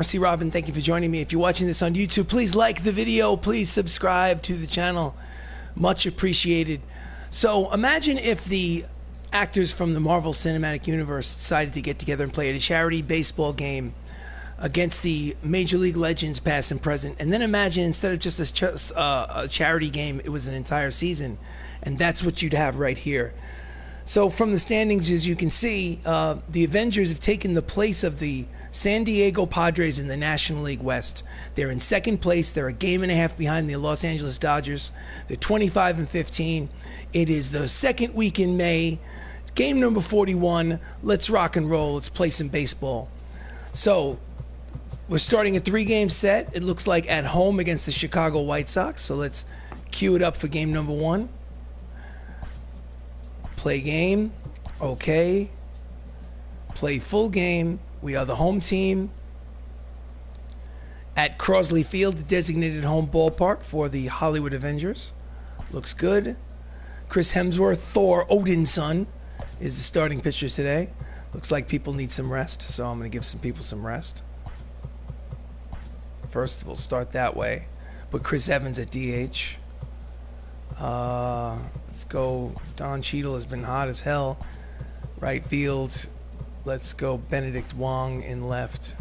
RC Robbin, thank you for joining me. If you're watching this on YouTube, please like the video, please subscribe to the channel. Much appreciated. So imagine if the actors from the Marvel Cinematic Universe decided to get together and play at a charity baseball game against the Major League legends past and present. And then imagine instead of just a charity game, it was an entire season. And that's what you'd have right here. So from the standings, as you can see, the Avengers have taken the place of the San Diego Padres in the National League West. They're in second place. They're a game and a half behind the Los Angeles Dodgers. They're 25-15. It is the second week in May. Game number 41. Let's rock and roll. Let's play some baseball. So we're starting a 3-game set. It looks like at home against the Chicago White Sox. So let's cue it up for game number 1. Play game. Okay. Play full game. We are the home team at Crosley Field, the designated home ballpark for the Hollywood Avengers. Looks good. Chris Hemsworth, Thor Odin's son, is the starting pitcher today. Looks like people need some rest, so I'm going to give some people some rest. First, we'll start that way. Put Chris Evans at DH. Let's go. Don Cheadle has been hot as hell. Right field. Let's go Benedict Wong in left.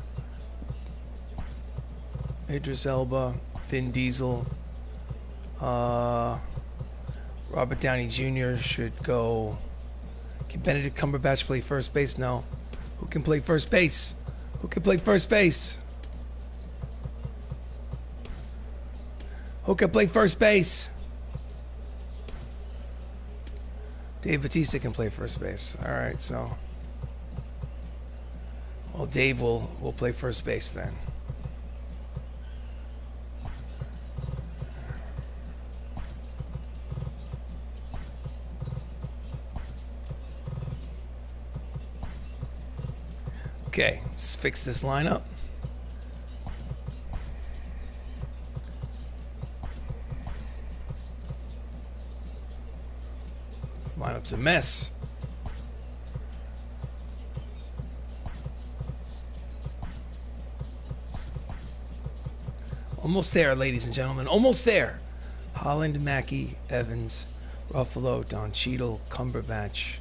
Idris Elba, Vin Diesel. Robert Downey Jr. should go. Can Benedict Cumberbatch play first base? No. Who can play first base? Who can play first base? Who can play first base? Dave Batista can play first base. All right, so. Well, Dave will play first base then. Okay, let's fix this lineup. This lineup's a mess. Almost there, ladies and gentlemen. Almost there. Holland, Mackey, Evans, Ruffalo, Don Cheadle, Cumberbatch,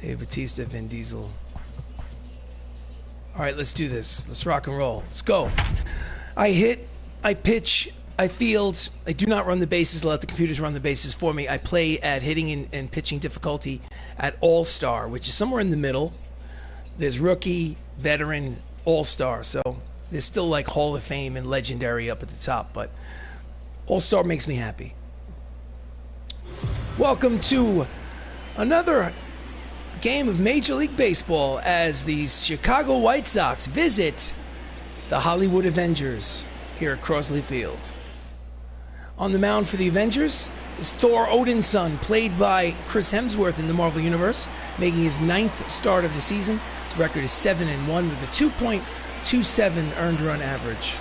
Dave Batista, Vin Diesel. All right, let's do this. Let's rock and roll. Let's go. I hit, I pitch, I field. I do not run the bases. Let the computers run the bases for me. I play at hitting and pitching difficulty at All-Star, which is somewhere in the middle. There's rookie, veteran, All-Star. So there's still like Hall of Fame and Legendary up at the top, but All-Star makes me happy. Welcome to another game of Major League Baseball as the Chicago White Sox visit the Hollywood Avengers here at Crosley Field. On the mound for the Avengers is Thor Odin's son, played by Chris Hemsworth in the Marvel Universe, making his 9th start of the season. The record is 7-1 with a 2.27 earned run average.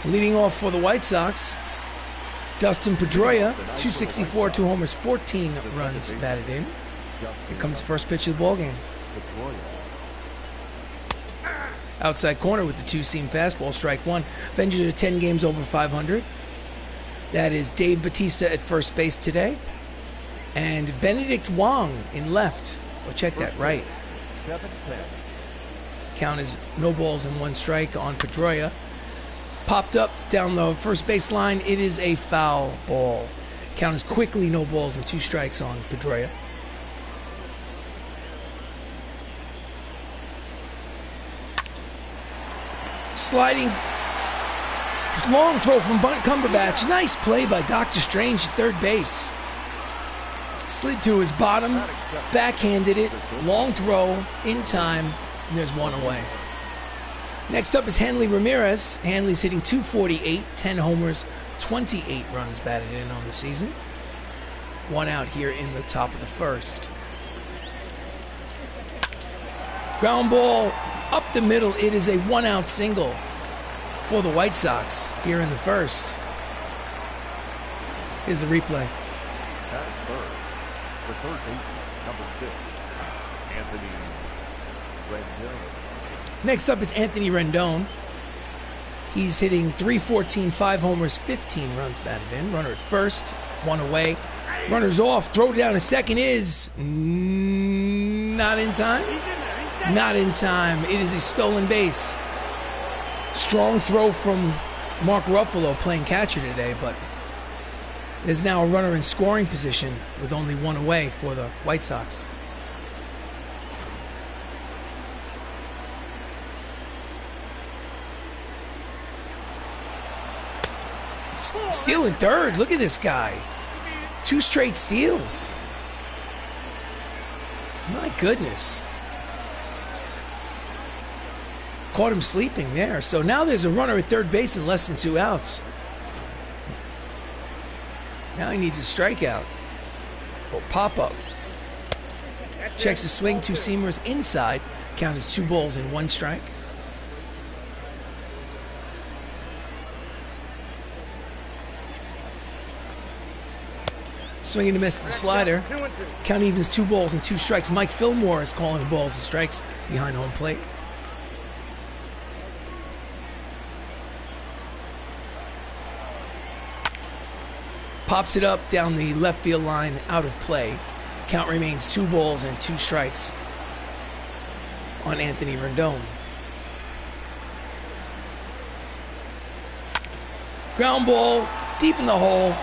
Leading off for the White Sox, Dustin Pedroia, 264, 2 homers, 14 runs batted in. Here comes the first pitch of the ballgame. Outside corner with the 2-seam fastball, strike one. Avengers are 10 games over 500. That is Dave Batista at first base today. And Benedict Wong in left. Well, check that, right. Count is no balls and 1 strike on Pedroia. Popped up down the first base line. It is a foul ball. Count is quickly no balls and 2 strikes on Pedroia. Sliding long throw from Cumberbatch. Nice play by Dr. Strange at third base. Slid to his bottom, backhanded it, long throw, in time, and there's 1 away. Next up is Hanley Ramirez. Hanley's hitting .248, 10 homers, 28 runs batted in on the season. 1 out here in the top of the first. Ground ball up the middle. It is a 1-out single for the White Sox here in the first. Here's the replay. The third baseman, number 6, Anthony Rendon. Next up is Anthony Rendon. He's hitting .314, 5 homers, 15 runs batted in. Runner at first, one away. Runner's off. Throw down a second is not in time. Not in time. It is a stolen base. Strong throw from Mark Ruffalo, playing catcher today, but there's now a runner in scoring position with only one away for the White Sox. Stealing third. Look at this guy. 2 straight steals. My goodness. Caught him sleeping there. So now there's a runner at third base and less than 2 outs. Now he needs a strikeout. Or pop-up. Checks the swing, 2 seamers inside. Count as 2 balls and 1 strike. Swing and a miss at the slider. Count evens 2 balls and 2 strikes. Mike Fillmore is calling the balls and strikes behind home plate. Pops it up down the left field line, out of play. Count remains 2 balls and 2 strikes on Anthony Rendon. Ground ball deep in the hole.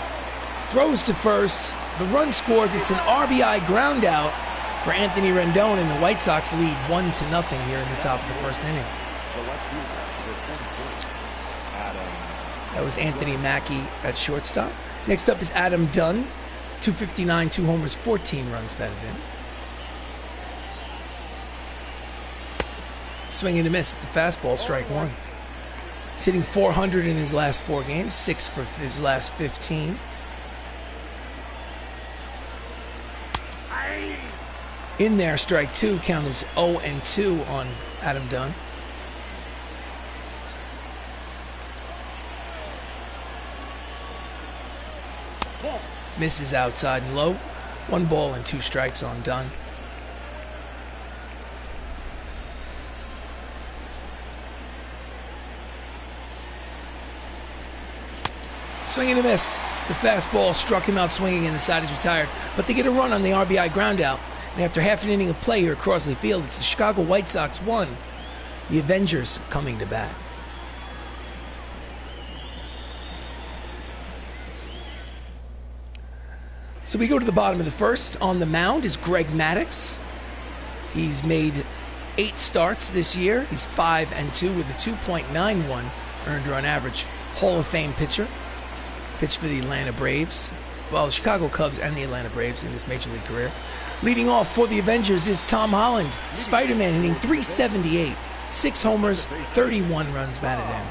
Throws to first. The run scores. It's an RBI ground out for Anthony Rendon, and the White Sox lead 1-0 here in the top of the first inning. That was Anthony Mackie at shortstop. Next up is Adam Dunn. .259, 2 homers, 14 runs batted in. Swing and a miss at the fastball, strike 1. He's hitting .400 in his last 4 games, 6 for his last 15. In there, strike 2. Count is 0-2 on Adam Dunn. Misses outside and low. 1 ball and 2 strikes on Dunn. Swing and a miss. The fastball struck him out swinging and the side is retired. But they get a run on the RBI ground out. And after half an inning of play here at Crossley Field, it's the Chicago White Sox 1. The Avengers coming to bat. So we go to the bottom of the first. On the mound is Greg Maddux. He's made 8 starts this year. He's 5-2 with a 2.91 earned run average. Hall of Fame pitcher. Pitched for the Atlanta Braves. Well, the Chicago Cubs and the Atlanta Braves in his major league career. Leading off for the Avengers is Tom Holland. Spider-Man hitting .378. 6 homers, 31 runs batted in.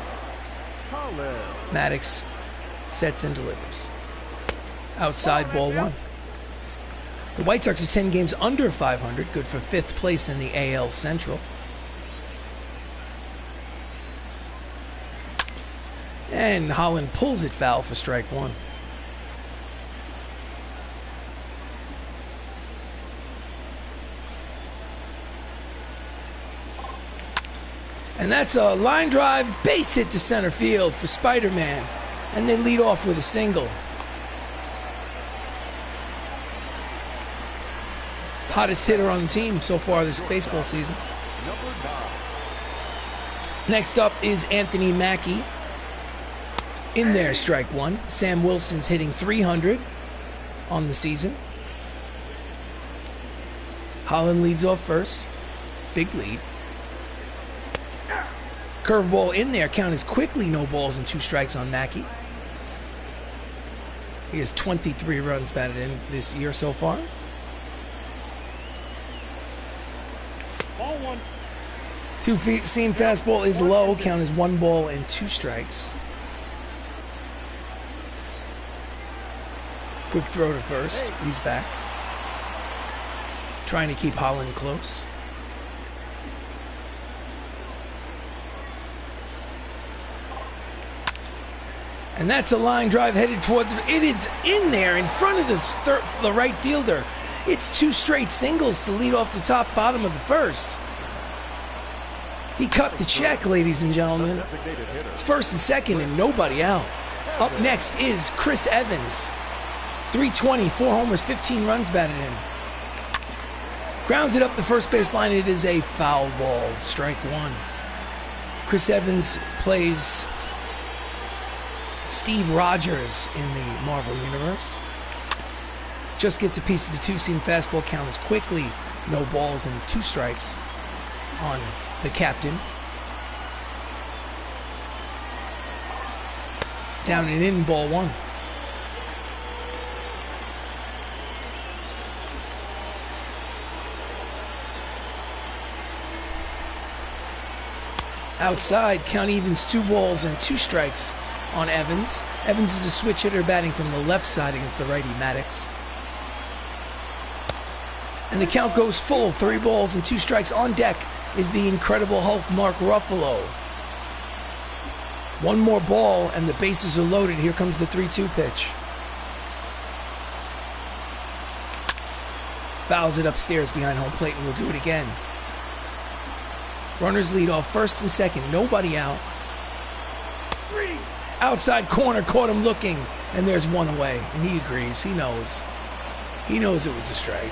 Maddux sets and delivers. Outside, ball 1. The White Sox are 10 games under .500, good for 5th place in the AL Central. And Holland pulls it foul for strike 1. And that's a line drive base hit to center field for Spider-Man. And they lead off with a single. Hottest hitter on the team so far this baseball season. Next up is Anthony Mackie. In there, strike 1. Sam Wilson's hitting .300 on the season. Holland leads off first. Big lead. Curveball in there. Count is quickly no balls and 2 strikes on Mackie. He has 23 runs batted in this year so far. Ball 1. 2-seam fastball is low. Count is 1 ball and 2 strikes. Quick throw to first. He's back. Trying to keep Holland close. And that's a line drive headed towards. It is in there in front of the right fielder. It's 2 straight singles to lead off the top bottom of the first. He cut the check, ladies and gentlemen. It's first and second and nobody out. Up next is Chris Evans. 320, 4 homers, 15 runs batted in. Grounds it up the first base line. It is a foul ball, strike one. Chris Evans plays Steve Rogers in the Marvel Universe. Just gets a piece of the two-seam fastball. Count is quickly no balls and 2 strikes on the captain. Down and in, ball 1. Outside, count evens 2 balls and 2 strikes on Evans. Evans is a switch hitter batting from the left side against the righty Maddox. And the count goes full, 3 balls and 2 strikes. On deck is the Incredible Hulk, Mark Ruffalo. 1 more ball and the bases are loaded. Here comes the 3-2 pitch. Fouls it upstairs behind home plate and we'll do it again. Runners lead off first and second. Nobody out. Outside corner, caught him looking, and there's 1 away. And he agrees. He knows. He knows it was a strike.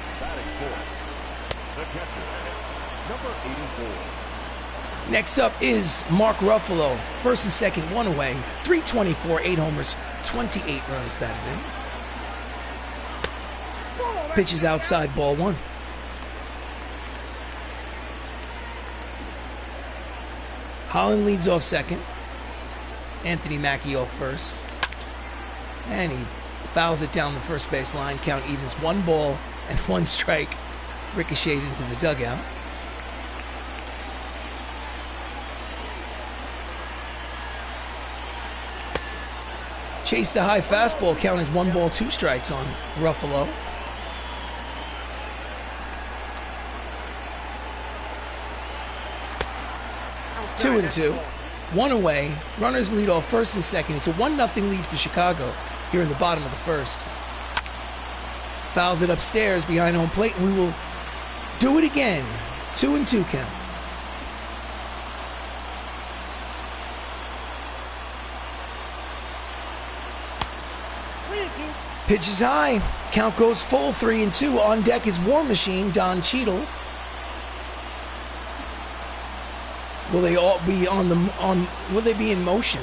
Next up is Mark Ruffalo. First and second, 1 away. 324, 8 homers, 28 runs batted in. Pitches outside, ball 1. Holland leads off second. Anthony Mackie off first. And he fouls it down the first base line. Count evens 1 ball and 1 strike. Ricocheted into the dugout. Chase the high fastball. Count is 1 ball, 2 strikes on Ruffalo. Two and 2. 1 away. Runners lead off first and second. It's a 1-0 lead for Chicago here in the bottom of the first. Fouls it upstairs behind home plate, and we will do it again. 2 and 2 count. Pitch is high. Count goes full, 3 and 2. On deck is War Machine, Don Cheadle. Will they all be will they be in motion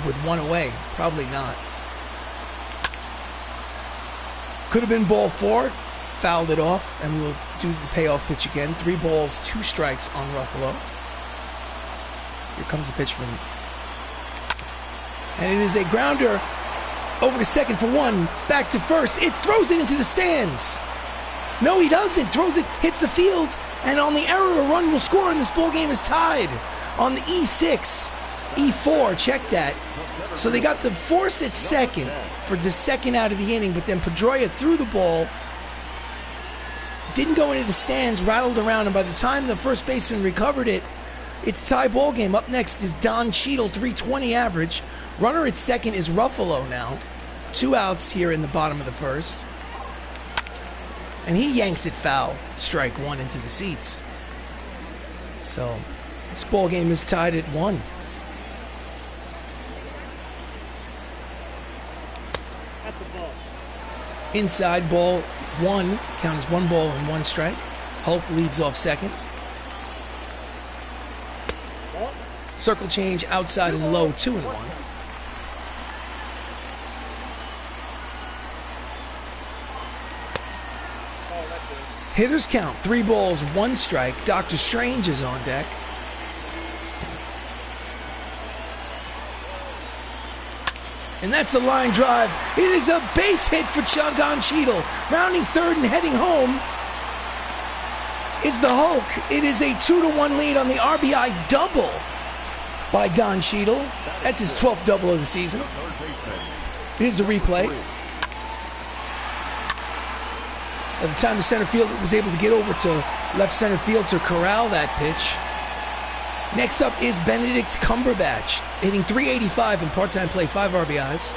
with 1 away? Probably not. Could have been ball 4. Fouled it off, and we'll do the payoff pitch again. 3 balls, 2 strikes on Ruffalo. Here comes the pitch from him. And it is a grounder over to second for 1. Back to first. It throws it into the stands. No, he doesn't. Throws it, hits the field, and on the error, a run will score, and this ball game is tied on the E6, E4. Check that. So they got the force at second for the second out of the inning, but then Pedroia threw the ball, didn't go into the stands, rattled around, and by the time the first baseman recovered it, it's a tie ball game. Up next is Don Cheadle, 320 average. Runner at second is Ruffalo now. 2 outs here in the bottom of the first. And he yanks it foul. Strike 1 into the seats. So this ball game is tied at 1. Inside, ball 1. Count as 1 ball and 1 strike. Hulk leads off second. Circle change outside and low, 2 and 1. Hitters count 3 balls, 1 strike. Dr. Strange is on deck. And that's a line drive. It is a base hit for Don Cheadle. Rounding third and heading home is the Hulk. It is a 2-1 lead on the RBI double by Don Cheadle. That's his 12th double of the season. Here's the replay. By the time the center field was able to get over to left center field to corral that pitch. Next up is Benedict Cumberbatch, hitting .385 in part-time play, 5 RBIs.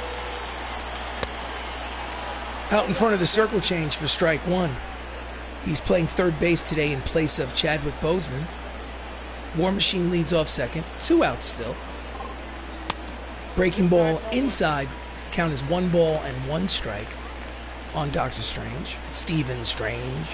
Out in front of the circle change for strike 1. He's playing third base today in place of Chadwick Boseman. War Machine leads off second. 2 outs still. Breaking ball inside. Count as 1 ball and 1 strike on Dr. Strange. Stephen Strange.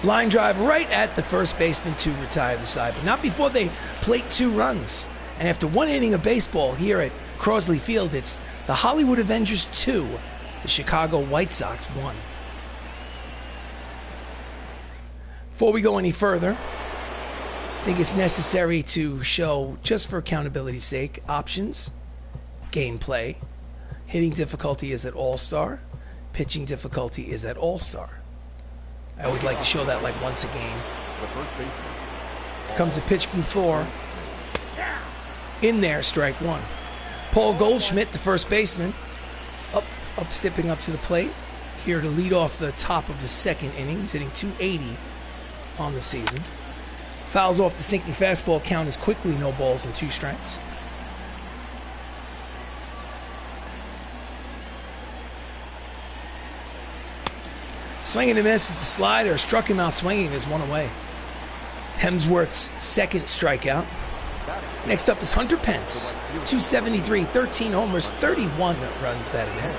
Line drive right at the first baseman to retire the side, but not before they plate 2 runs. And after 1 inning of baseball here at Crosley Field, it's the Hollywood Avengers 2, the Chicago White Sox 1. Before we go any further, I think it's necessary to show, just for accountability's sake, options, gameplay. Hitting difficulty is at All-Star. Pitching difficulty is at All-Star. I always like to show that like once a game. Here comes a pitch from Thor. In there, strike 1. Paul Goldschmidt, the first baseman, stepping up to the plate. Here to lead off the top of the 2nd inning. He's hitting .280 on the season. Fouls off the sinking fastball. Count is quickly no balls and 2 strikes. Swing and a miss at the slider. Struck him out swinging. There's 1 away. Hemsworth's 2nd strikeout. Next up is Hunter Pence. 273, 13 homers, 31 runs batted in.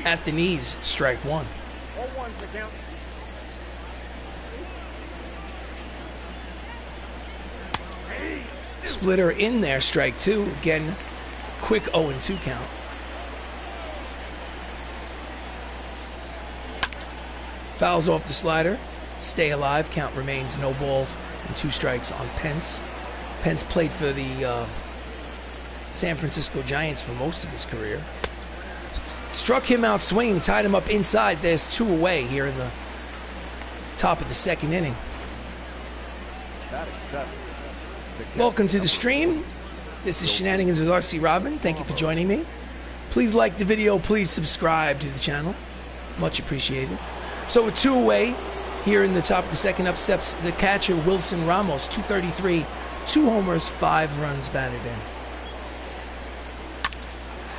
At the knees, strike 1. Splitter in there, strike 2. Again, quick 0-2 count. Fouls off the slider. Stay alive. Count remains no balls and 2 strikes on Pence. Pence played for the San Francisco Giants for most of his career. Struck him out swinging, tied him up inside. There's 2 away here in the top of the 2nd inning. Welcome to the stream. This is Shenanigans with RC Robbin. Thank you for joining me. Please like the video. Please subscribe to the channel. Much appreciated. So with 2 away, here in the top of the 2nd, up steps the catcher Wilson Ramos, 233, 2 homers, 5 runs batted in.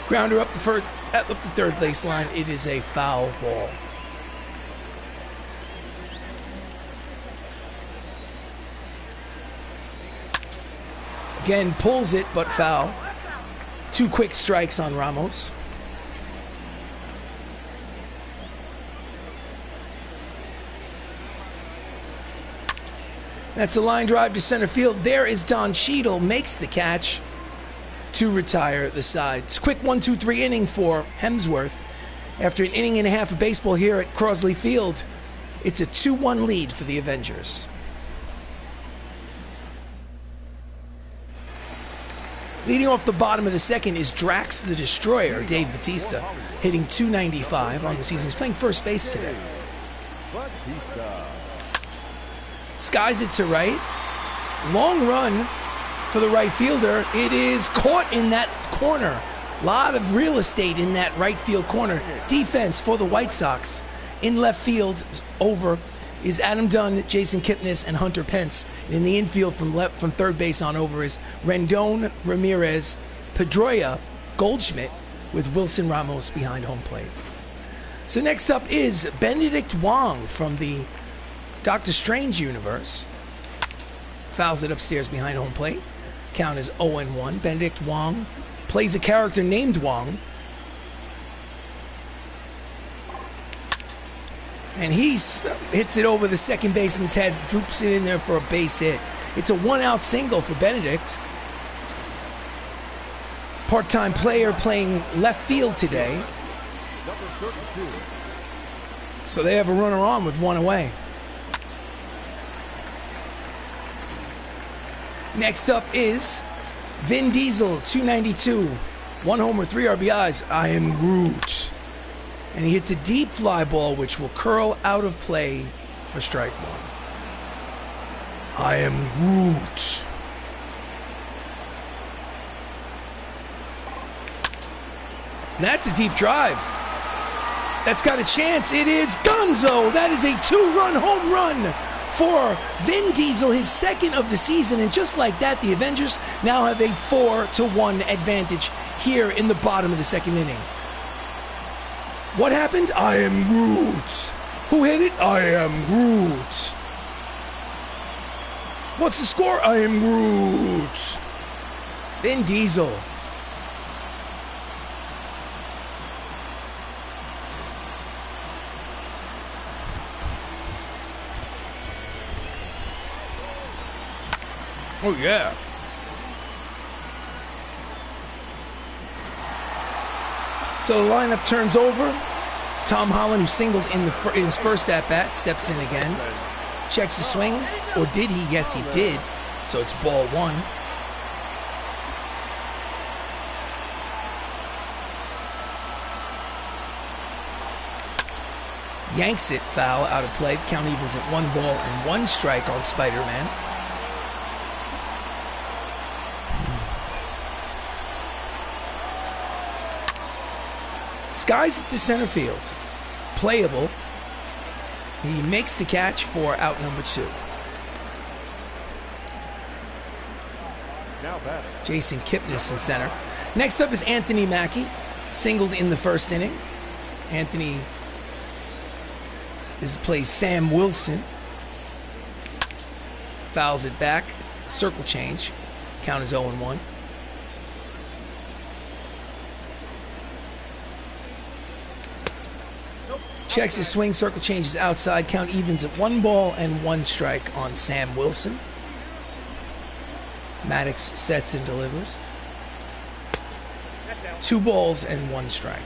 Grounder up the 3rd baseline. It is a foul ball. Again, pulls it, but foul. 2 quick strikes on Ramos. That's a line drive to center field. There is Don Cheadle, makes the catch to retire the side. It's a quick 1-2-3 inning for Hemsworth. After an inning and a half of baseball here at Crosley Field, it's a 2-1 lead for the Avengers. Leading off the bottom of the 2nd is Drax the Destroyer, Dave Batista, hitting .295 on the season. He's playing first base today. Skies it to right. Long run for the right fielder. It is caught in that corner. A lot of real estate in that right field corner. Defense for the White Sox. In left field over is Adam Dunn, Jason Kipnis, and Hunter Pence. And in the infield from 3rd base on over is Rendon, Ramirez, Pedroia, Goldschmidt, with Wilson Ramos behind home plate. So next up is Benedict Wong from the Doctor Strange universe. Fouls it upstairs behind home plate. Count is 0-1. Benedict Wong plays a character named Wong. And he hits it over the 2nd baseman's head, droops it in there for a base hit. It's a 1-out single for Benedict. Part-time player playing left field today. So they have a runner on with 1 away. Next up is Vin Diesel, 292. 1 homer, 3 RBIs. I am Groot. And he hits a deep fly ball which will curl out of play for strike 1. I am Groot. And that's a deep drive. That's got a chance. It is Gonzo. That is a 2-run home run for Vin Diesel, his second of the season. And just like that, the Avengers now have a 4-1 advantage here in the bottom of the second inning. What happened? I am Groot. Who hit it? I am Groot. What's the score? I am Groot. Vin Diesel. Oh yeah. So the lineup turns over. Tom Holland, who singled in his first at-bat, steps in again. Checks the swing. Or did he? Yes, he did. So it's ball one. Yanks it foul out of play. The count evens at 1 ball and 1 strike on Spider-Man. Skies it to center field. Playable. He makes the catch for out number 2. Jason Kipnis in center. Next up is Anthony Mackie. Singled in the first inning. Anthony plays Sam Wilson. Fouls it back. Circle change. Count is 0-1. Checks his swing, circle changes outside, count evens at 1 ball and 1 strike on Sam Wilson. Maddox sets and delivers. 2 balls and 1 strike.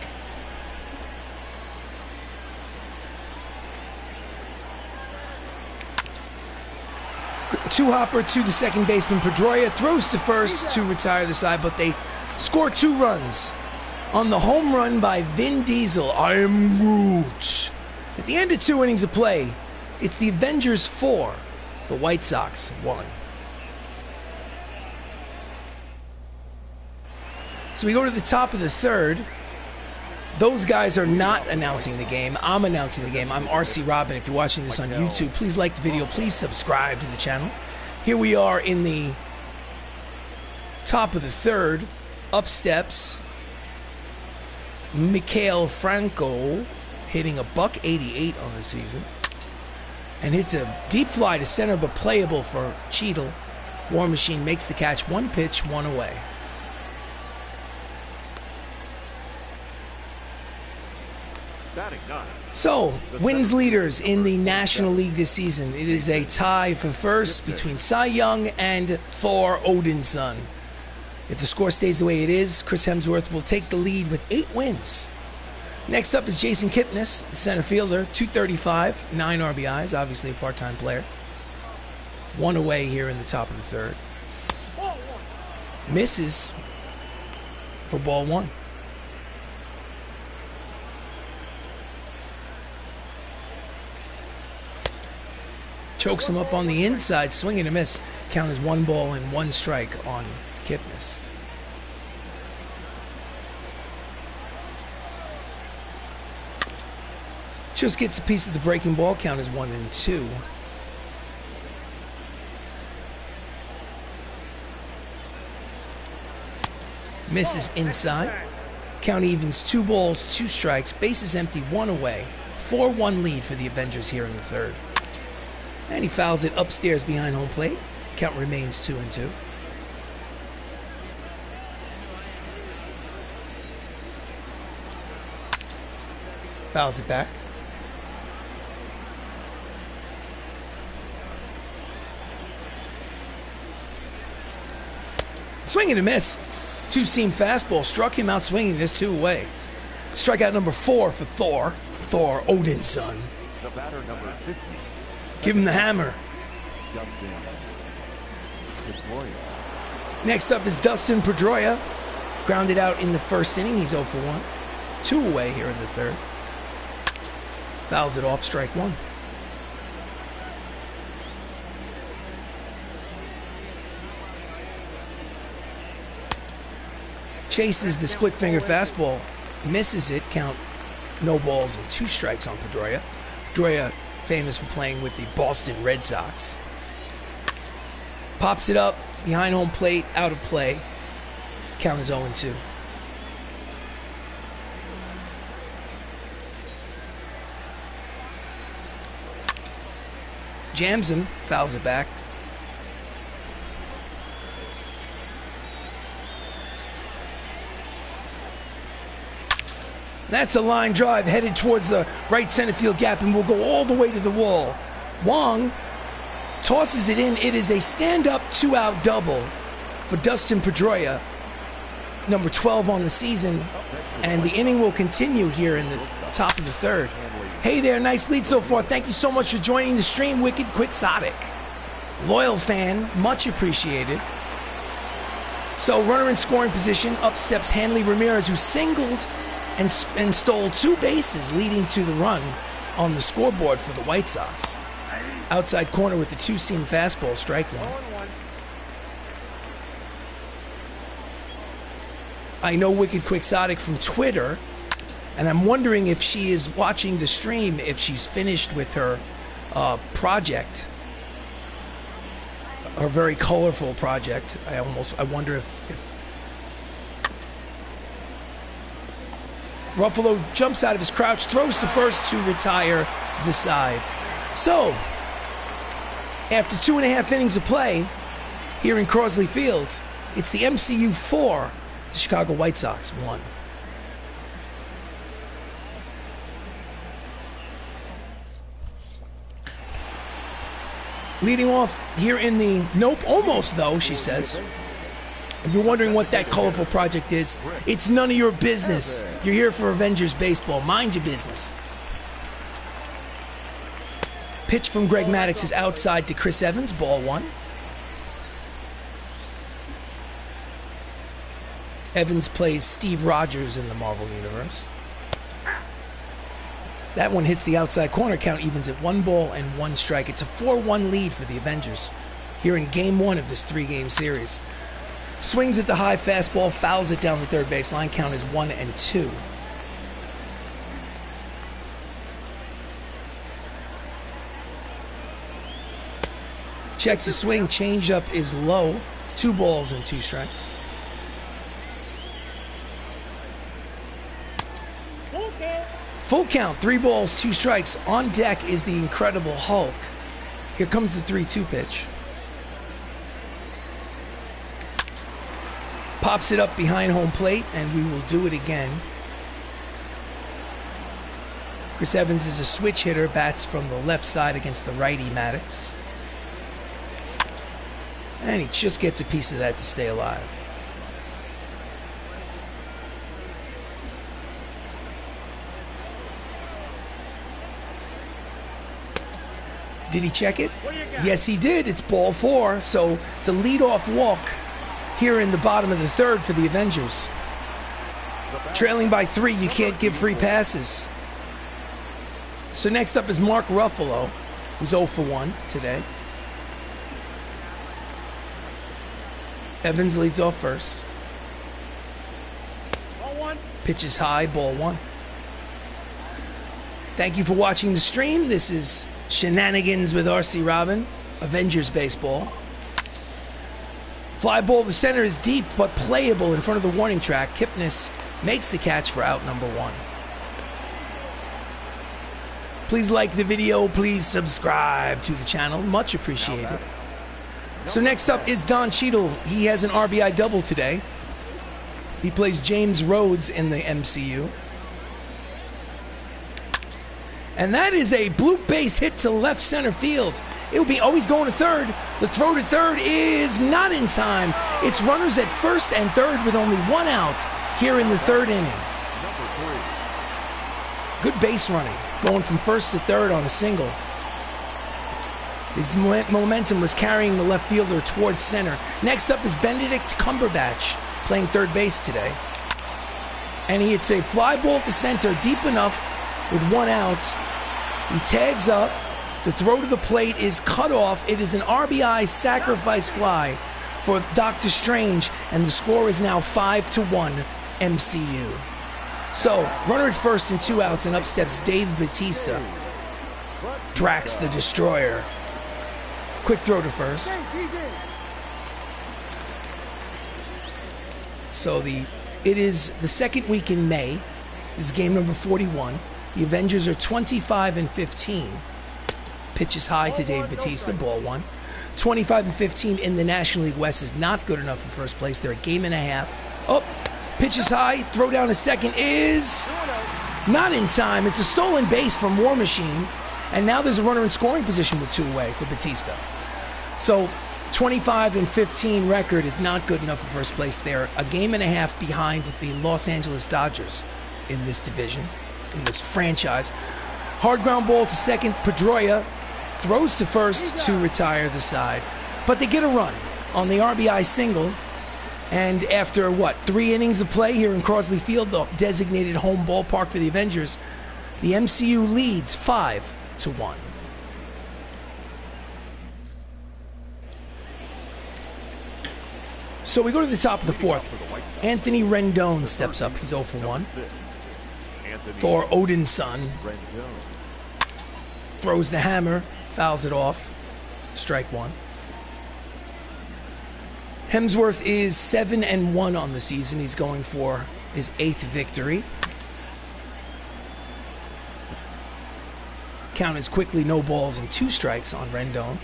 Two-hopper to the second baseman. Pedroia throws to first to retire the side, but they score 2 runs on the home run by Vin Diesel. I am Groot. At the end of 2 innings of play, it's the Avengers 4, the White Sox 1. So we go to the top of the third. Those guys are not announcing the game. I'm announcing the game. I'm RC Robbin. If you're watching this on YouTube, please like the video. Please subscribe to the channel. Here we are in the top of the third. Up steps Mikael Franco, hitting a .188 on the season. And hits a deep fly to center, but playable for Cheadle. War Machine makes the catch. 1 pitch, 1 away. So, wins leaders in the National League this season. It is a tie for first between Cy Young and Thor Odinson. If the score stays the way it is, Chris Hemsworth will take the lead with 8 wins. Next up is Jason Kipnis, the center fielder, 235, 9 RBIs, obviously a part-time player. 1 away here in the top of the third. Misses for ball 1. Chokes him up on the inside, swing and a miss. Count is 1 ball and 1 strike on Kipnis. Just gets a piece of the breaking ball. Count is 1-2. Misses inside. Count evens 2 balls, 2 strikes. Bases empty, 1 away. 4-1 lead for the Avengers here in the third. And he fouls it upstairs behind home plate. Count remains 2-2. Fouls it back. Swing and a miss. 2-seam fastball struck him out swinging. There's 2 away. Strikeout number 4 for Thor Odinson. The batter number 50. Give him the hammer. Next up is Dustin Pedroia. Grounded out in the first inning. He's 0 for 1. 2 away here in the third. Fouls it off, strike 1. Chases the split finger fastball. Misses it. Count no balls and 2 strikes on Pedroia. Pedroia famous for playing with the Boston Red Sox. Pops it up behind home plate, out of play. Count is 0-2. Jams him, fouls it back. That's a line drive headed towards the right center field gap and will go all the way to the wall. Wong tosses it in. It is a stand-up 2-out double for Dustin Pedroia, number 12 on the season, and the inning will continue here in the top of the third. Hey there, nice lead so far. Thank you so much for joining the stream, Wicked Quixotic. Loyal fan, much appreciated. So runner in scoring position, up steps Hanley Ramirez, who singled and stole 2 bases, leading to the run on the scoreboard for the White Sox. Outside corner with the 2-seam fastball, strike one. I know Wicked Quixotic from Twitter, and I'm wondering if she is watching the stream, if she's finished with her project, her very colorful project. I wonder if Ruffalo jumps out of his crouch, throws to first to retire the side. So, after 2.5 innings of play here in Crosley Field, it's the MCU 4, the Chicago White Sox 1. Leading off here in the, nope, almost though, she says. If you're wondering what that colorful project is, it's none of your business. You're here for Avengers baseball. Mind your business. Pitch from Greg Maddux is outside to Chris Evans, ball 1. Evans plays Steve Rogers in the Marvel Universe. That one hits the outside corner, count evens at 1-1 strike. It's a 4-1 lead for the Avengers here in game 1 of this 3-game series. Swings at the high fastball, fouls it down the third baseline. Count is 1-2. Checks the swing, changeup is low. 2 balls and 2 strikes. Full count, 3 balls, 2 strikes. On deck is the Incredible Hulk. Here comes the 3-2 pitch. Pops it up behind home plate, and we will do it again. Chris Evans is a switch hitter, bats from the left side against the righty Maddux. And he just gets a piece of that to stay alive. Did he check it? Yes, he did. It's ball 4, so it's a leadoff walk here in the bottom of the third for the Avengers. Trailing by 3, you can't give free passes. So next up is Mark Ruffalo, who's 0 for 1 today. Evans leads off first. Pitches high, ball 1. Thank you for watching the stream. This is Shenanigans with RC Robbin, Avengers baseball. Fly ball to center is deep but playable in front of the warning track. Kipnis makes the catch for out number 1. Please like the video. Please subscribe to the channel. Much appreciated. So next up is Don Cheadle. He has an RBI double today. He plays James Rhodes in the MCU. And that is a bloop base hit to left center field. It will be always going to third. The throw to third is not in time. It's runners at first and third with only 1 out here in the 3rd inning. Good base running, going from first to third on a single. His momentum was carrying the left fielder towards center. Next up is Benedict Cumberbatch, playing third base today. And he hits a fly ball to center, deep enough with 1 out. He tags up. The throw to the plate is cut off. It is an RBI sacrifice fly for Dr. Strange, and the score is now 5-1 MCU. So, runner at first and 2 outs, and up steps Dave Batista. Drax the Destroyer. Quick throw to first. So it is the second week in May. This is game number 41. The Avengers are 25-15. Pitch is high to Dave Batista, ball one. 25-15 in the National League West is not good enough for first place. They're a game and a half. Oh, pitch is high. Throw down to second is not in time. It's a stolen base from War Machine. And now there's a runner in scoring position with two away for Batista. So 25-15 record is not good enough for first place. They're a game and a half behind the Los Angeles Dodgers in this division, in this franchise. Hard ground ball to second. Pedroia throws to first to retire the side. But they get a run on the RBI single. And after, 3 innings of play here in Crosley Field, the designated home ballpark for the Avengers, the MCU leads 5-1. So we go to the top of the fourth. Anthony Rendon steps up. He's 0 for 1. Thor Odinson throws the hammer, fouls it off. Strike one. Hemsworth is 7-1 on the season. He's going for his 8th victory. Count is quickly no balls and 2 strikes on Rendon.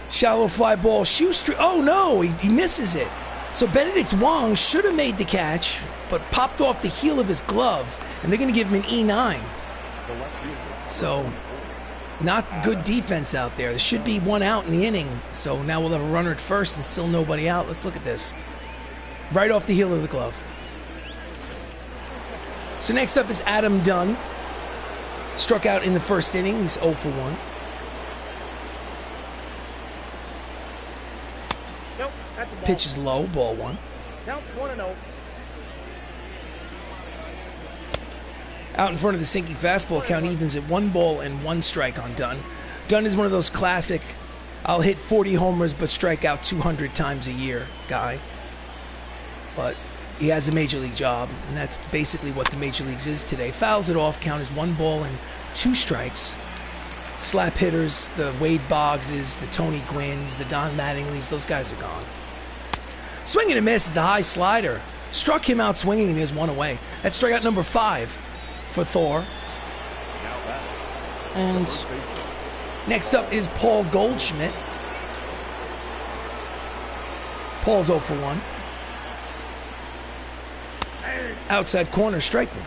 Shallow fly ball, Schuster. Oh no, he misses it. So Benedict Wong should have made the catch, but popped off the heel of his glove, and they're going to give him an E9. So not good defense out there. There should be 1 out in the inning. So now we'll have a runner at first and still nobody out. Let's look at this. Right off the heel of the glove. So next up is Adam Dunn. Struck out in the first inning. He's 0 for 1. Pitch is low, ball one. Count 1-0. Out in front of the sinking fastball, count evens at 1 ball and 1 strike on Dunn. Dunn is one of those classic, I'll hit 40 homers but strike out 200 times a year guy. But he has a major league job, and that's basically what the major leagues is today. Fouls it off, count is 1 ball and 2 strikes. Slap hitters, the Wade Boggses, the Tony Gwynns, the Don Mattingleys, those guys are gone. Swing and a miss at the high slider. Struck him out swinging, and there's 1 away. That's strikeout number 5 for Thor. And next up is Paul Goldschmidt. Paul's 0 for 1. Outside corner, strike one.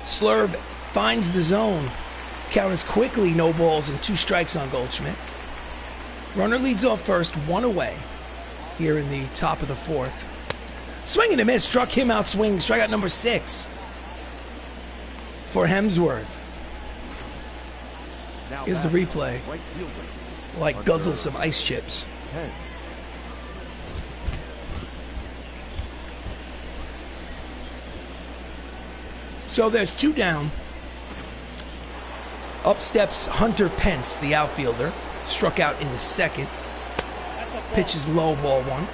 Slurve finds the zone. Count is quickly no balls and 2 strikes on Goldschmidt. Runner leads off first, 1 away here in the top of the 4th. Swing and a miss, struck him out swing. Strikeout number 6 for Hemsworth. Here's the replay. Like guzzle some ice chips. So there's 2 down. Up steps Hunter Pence, the outfielder. Struck out in the 2nd. Pitch is low, ball 1.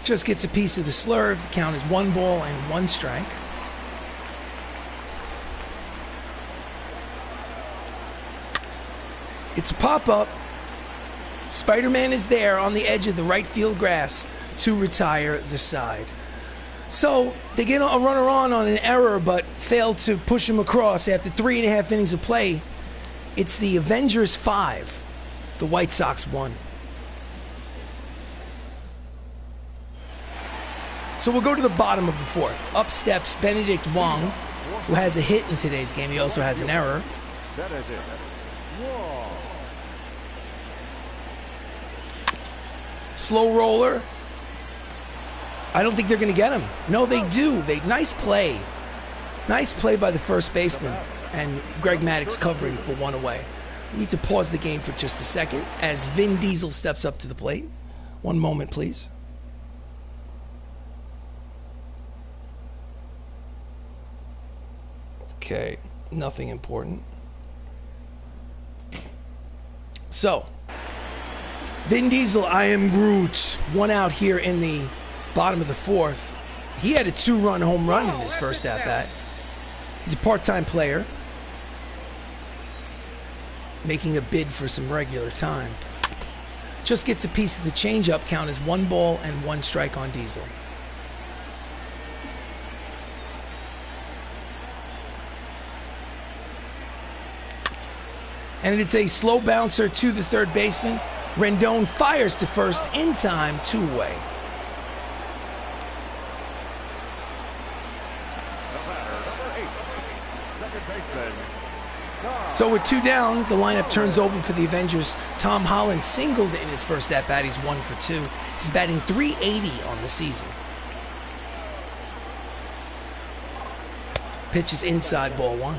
Just gets a piece of the slurve. Count is 1 ball and 1 strike. It's a pop-up. Spider-Man is there on the edge of the right field grass to retire the side. So they get a runner on an error, but fail to push him across after 3.5 innings of play. It's the Avengers 5, the White Sox 1. So we'll go to the bottom of the 4th. Up steps Benedict Wong, who has a hit in today's game. He also has an error. Slow roller. I don't think they're going to get him. No, they do. Nice play. Nice play by the first baseman. And Greg Maddux covering for 1 away. We need to pause the game for just a second as Vin Diesel steps up to the plate. 1 moment, please. Okay, nothing important. So, Vin Diesel, I am Groot. 1 out here in the bottom of the 4th. He had a 2-run home run in his first at-bat. He's a part-time player, making a bid for some regular time. Just gets a piece of the changeup. Count as 1 ball and 1 strike on Diesel. And it's a slow bouncer to the third baseman. Rendon fires to first in time, 2 away. So with 2 down, the lineup turns over for the Avengers. Tom Holland singled in his first at-bat. He's 1 for 2. He's batting .380 on the season. Pitch is inside, ball 1.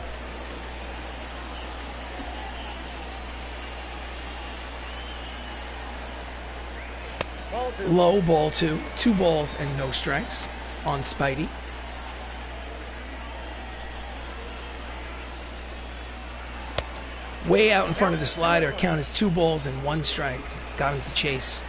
Low, ball 2. 2 balls and no strikes on Spidey. Way out in front of the slider. Count as 2 balls and 1 strike. Got him to chase.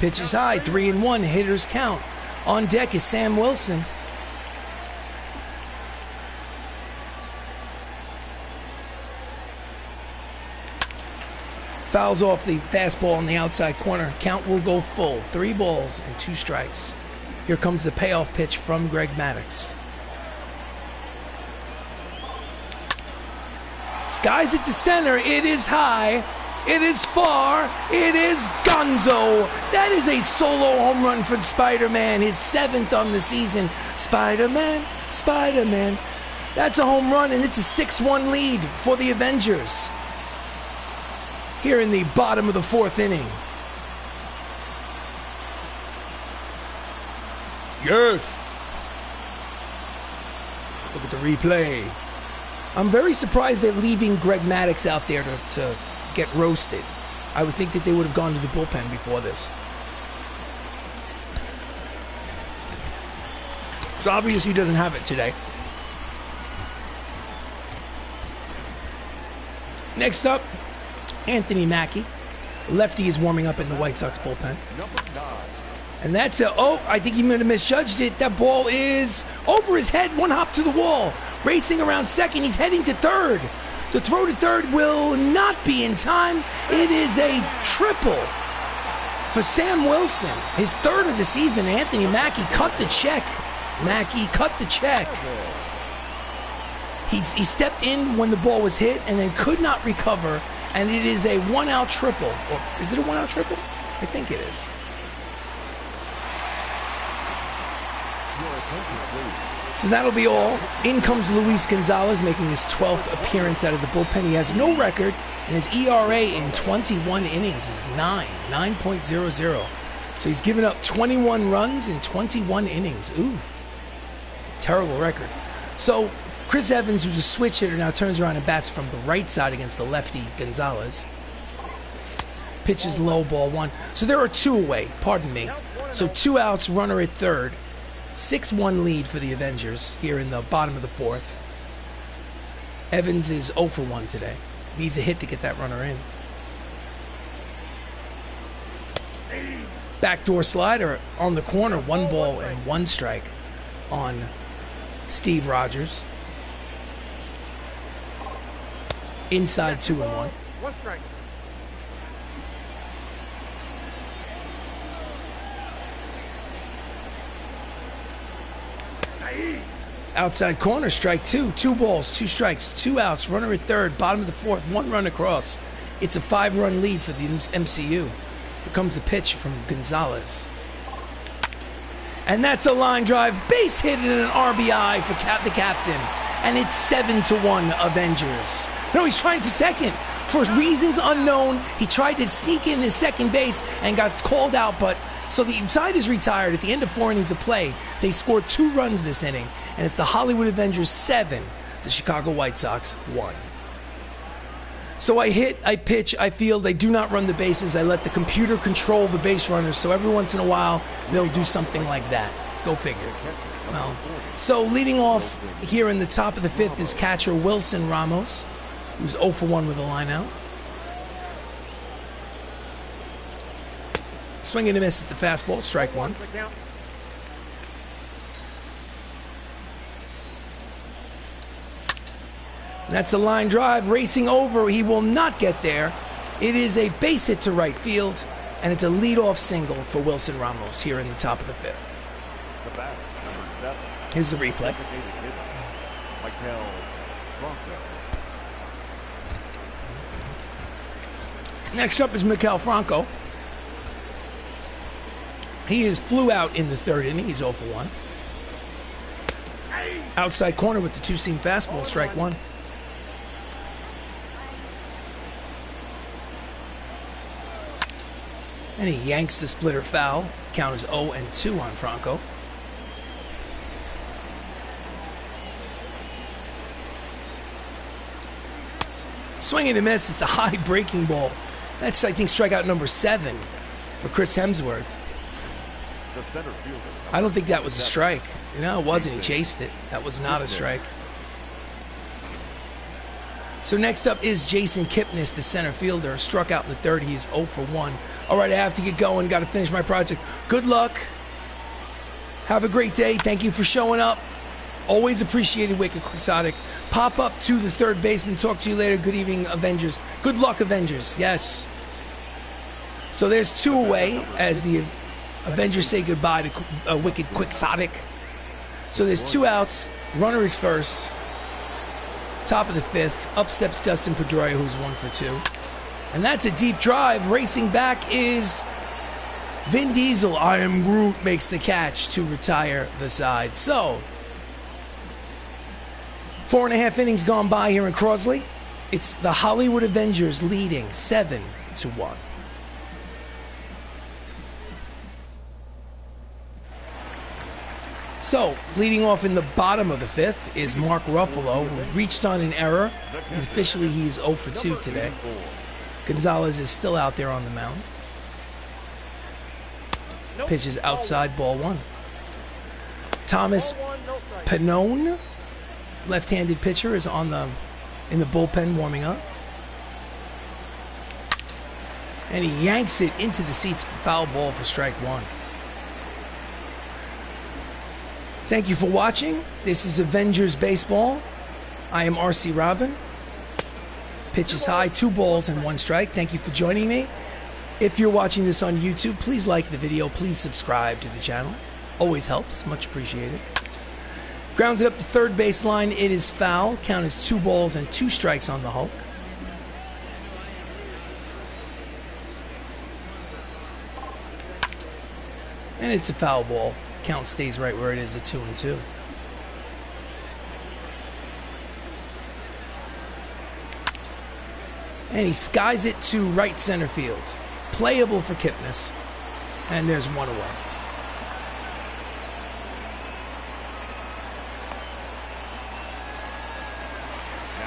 Pitch is high. 3-1. Hitters count. On deck is Sam Wilson. Fouls off the fastball in the outside corner. Count will go full. 3 balls and 2 strikes. Here comes the payoff pitch from Greg Maddux. Skies it to center. It is high. It is far. It is gonzo. That is a solo home run for Spider-Man. His 7th on the season. Spider-Man, Spider-Man. That's a home run, and it's a 6-1 lead for the Avengers. Here in the bottom of the 4th inning. Yes. Look at the replay. I'm very surprised they're leaving Greg Maddux out there to get roasted. I would think that they would have gone to the bullpen before this. It's obvious he doesn't have it today. Next up, Anthony Mackie. Lefty is warming up in the White Sox bullpen. And that's I think he might have misjudged it. That ball is over his head, 1 hop to the wall. Racing around second, he's heading to third. The throw to third will not be in time. It is a triple for Sam Wilson. His 3rd of the season. Anthony Mackie cut the check. Mackie cut the check. He stepped in when the ball was hit and then could not recover. And it is a 1-out triple. Or is it a 1-out triple? I think it is. So that'll be all. In comes Luis Gonzalez, making his 12th appearance out of the bullpen. He has no record, and his ERA in 21 innings is 9.00. So he's given up 21 runs in 21 innings. Ooh, terrible record. So Chris Evans, who's a switch hitter, now turns around and bats from the right side against the lefty Gonzalez. Pitches low, ball 1. So there are 2 away, pardon me. So 2 outs, runner at third. 6-1 lead for the Avengers here in the bottom of the 4th. Evans is 0 for 1 today. Needs a hit to get that runner in. Backdoor slider on the corner. 1 ball and 1 strike on Steve Rogers. Inside 2-1. 1 strike. Outside corner, strike 2. 2 balls, 2 strikes, 2 outs. Runner at third, bottom of the 4th, 1 run across. It's a 5-run lead for the MCU. Here comes the pitch from Gonzalez. And that's a line drive, base hit and an RBI for the captain. And it's 7-1 Avengers. No, he's trying for second. For reasons unknown, he tried to sneak in his second base and got called out, but so the side is retired at the end of 4 innings of play. They scored 2 runs this inning, and it's the Hollywood Avengers 7, the Chicago White Sox 1. So I hit, I pitch, I field, I do not run the bases. I let the computer control the base runners. So every once in a while, they'll do something like that. Go figure. Well, so leading off here in the top of the fifth is catcher Wilson Ramos, who's 0 for 1 with a line out. Swing and a miss at the fastball, strike one. That's a line drive, racing over. He will not get there. It is a base hit to right field, and it's a leadoff single for Wilson Ramos here in the top of the fifth. Here's the replay. Next up is Maikel Franco. He flew out in the third inning. He's 0 for 1. Outside corner with the two-seam fastball, strike one. And he yanks the splitter foul. Count is 0-2 on Franco. Swing and a miss at the high breaking ball. That's, I think, strikeout number 7 for Chris Hemsworth. I don't think that was a strike. No, it wasn't. He chased it. That was not a strike. So next up is Jason Kipnis, the center fielder. Struck out in the third. He is 0 for 1. All right, I have to get going. Got to finish my project. Good luck. Have a great day. Thank you for showing up. Always appreciated, Wicked Quixotic. Pop up to the third baseman. Talk to you later. Good evening, Avengers. Good luck, Avengers. Yes. So there's 2 away as the Avengers say goodbye to Wicked Quixotic. So there's 2 outs. Runner at first. Top of the fifth. Up steps Dustin Pedroia, who's 1 for 2. And that's a deep drive. Racing back is Vin Diesel. I am Groot makes the catch to retire the side. So 4.5 innings gone by here in Crosley. It's the Hollywood Avengers leading 7-1. So, leading off in the bottom of the fifth is Mark Ruffalo, who reached on an error. Officially, he's 0 for 2 today. Gonzalez is still out there on the mound. Pitches outside, ball 1. Thomas Pannone, left-handed pitcher, is in the bullpen warming up. And he yanks it into the seats for foul ball for strike 1. Thank you for watching. This is Avengers Baseball. I am RC Robbin. Pitch is high, 2 balls and 1 strike. Thank you for joining me. If you're watching this on YouTube, please like the video. Please subscribe to the channel. Always helps. Much appreciated. Grounds it up the third base line. It is foul. Count is 2 balls and 2 strikes on the Hulk. And it's a foul ball. Count stays right where it is, a 2-2. And he skies it to right center field. Playable for Kipnis. And there's 1 away.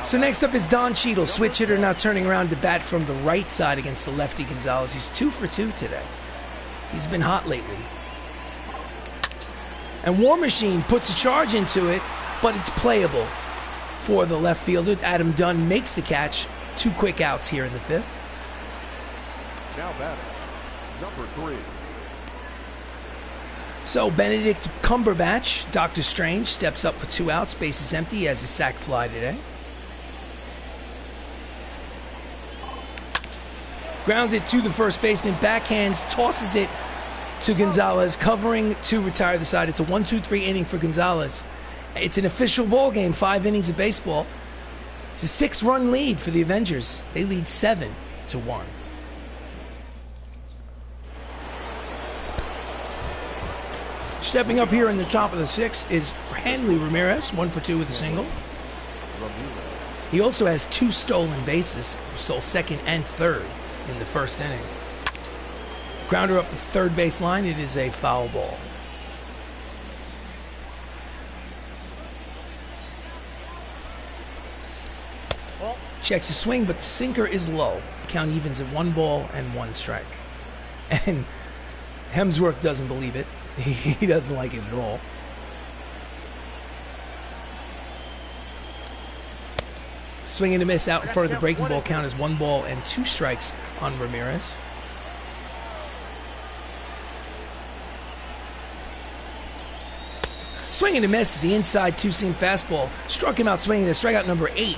So next up is Don Cheadle, switch hitter, now turning around to bat from the right side against the lefty Gonzalez. He's 2 for 2 today. He's been hot lately. And War Machine puts a charge into it, but it's playable for the left fielder. Adam Dunn makes the catch. 2 quick outs here in the fifth. Now batting, number 3. So Benedict Cumberbatch, Doctor Strange, steps up for 2 outs. Base is empty. He has a sac fly today. Grounds it to the first baseman. Backhands, tosses it to Gonzalez, covering to retire the side. It's a 1-2-3 inning for Gonzalez. It's an official ball game, 5 innings of baseball. It's a 6-run lead for the Avengers. They lead 7-1. Stepping up here in the top of the 6th is Hanley Ramirez, 1 for 2 with a single. He also has 2 stolen bases. He stole second and third in the first inning. Grounder up the third base line. It is a foul ball. Checks his swing, but the sinker is low. Count evens at 1 ball and 1 strike. And Hemsworth doesn't believe it. He doesn't like it at all. Swing and a miss out in front of the breaking ball. Count as 1 ball and 2 strikes on Ramirez. Swing and a miss. The inside 2-seam fastball struck him out swinging. The strikeout number 8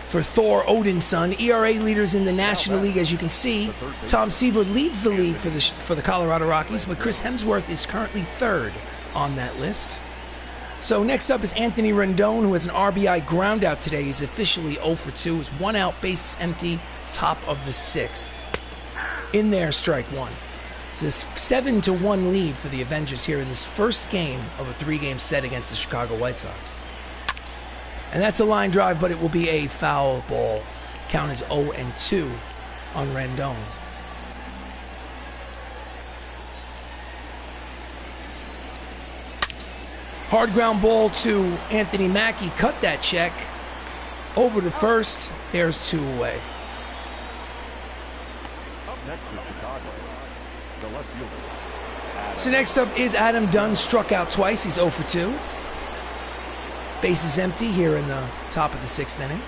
for Thor Odinson. ERA leaders in the National League, as you can see. Tom Seaver leads the league for the Colorado Rockies, but Chris Hemsworth is currently 3rd on that list. So next up is Anthony Rendon, who has an RBI ground out today. He's officially 0 for 2. He's 1 out, bases empty, top of the 6th. In there, strike 1. It's this 7-1 lead for the Avengers here in this first game of a 3-game set against the Chicago White Sox. And that's a line drive, but it will be a foul ball. Count is 0-2 on Rendon. Hard ground ball to Anthony Mackie. Cut that check. Over to first. There's 2 away. Up next is Chicago. The left fielder. So next up is Adam Dunn. Struck out twice. He's 0 for 2. Base is empty here in the top of the 6th inning.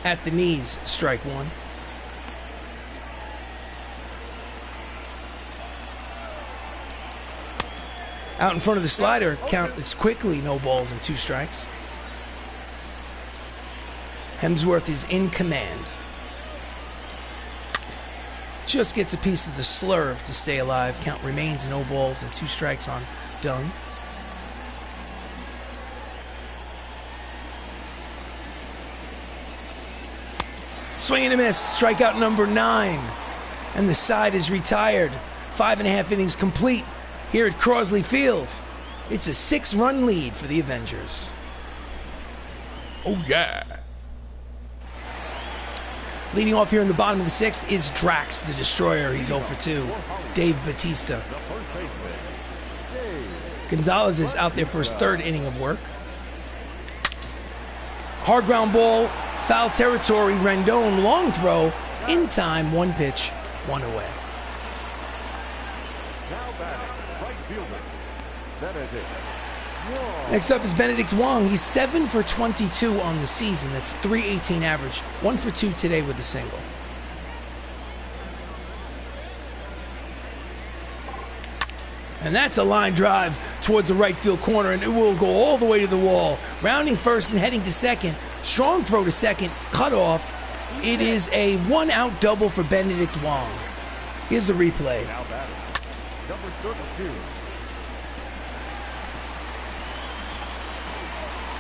At the knees, strike 1. Out in front of the slider, count is quickly, no balls and 2 strikes. Hemsworth is in command. Just gets a piece of the slurve to stay alive. Count remains no balls and 2 strikes on Dunn. Swing and a miss, strikeout number 9. And the side is retired. 5.5 innings complete here at Crosley Field. It's a 6-run lead for the Avengers. Oh yeah. Leading off here in the bottom of the 6th is Drax, the Destroyer. He's 0 for 2. Dave Batista. Gonzalez is out there for his 3rd inning of work. Hard ground ball, foul territory. Rendon, long throw, in time, 1 pitch, 1 away. Next up is Benedict Wong. He's 7 for 22 on the season. That's .318 average. 1 for 2 today with a single. And that's a line drive towards the right field corner, and it will go all the way to the wall. Rounding first and heading to second. Strong throw to second, cut off. It is a 1-out double for Benedict Wong. Here's the replay. Now batting, number 32.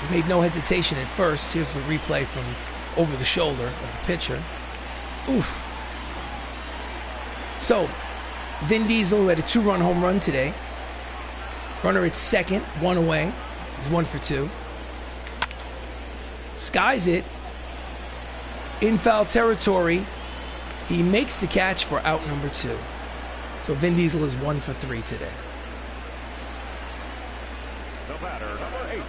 He made no hesitation at first. Here's the replay from over the shoulder of the pitcher. Oof. So, Vin Diesel, who had a 2-run home run today. Runner at second, 1 away. He's 1 for 2. Skies it. In foul territory. He makes the catch for out number 2. So Vin Diesel is 1 for 3 today. The batter, number 8.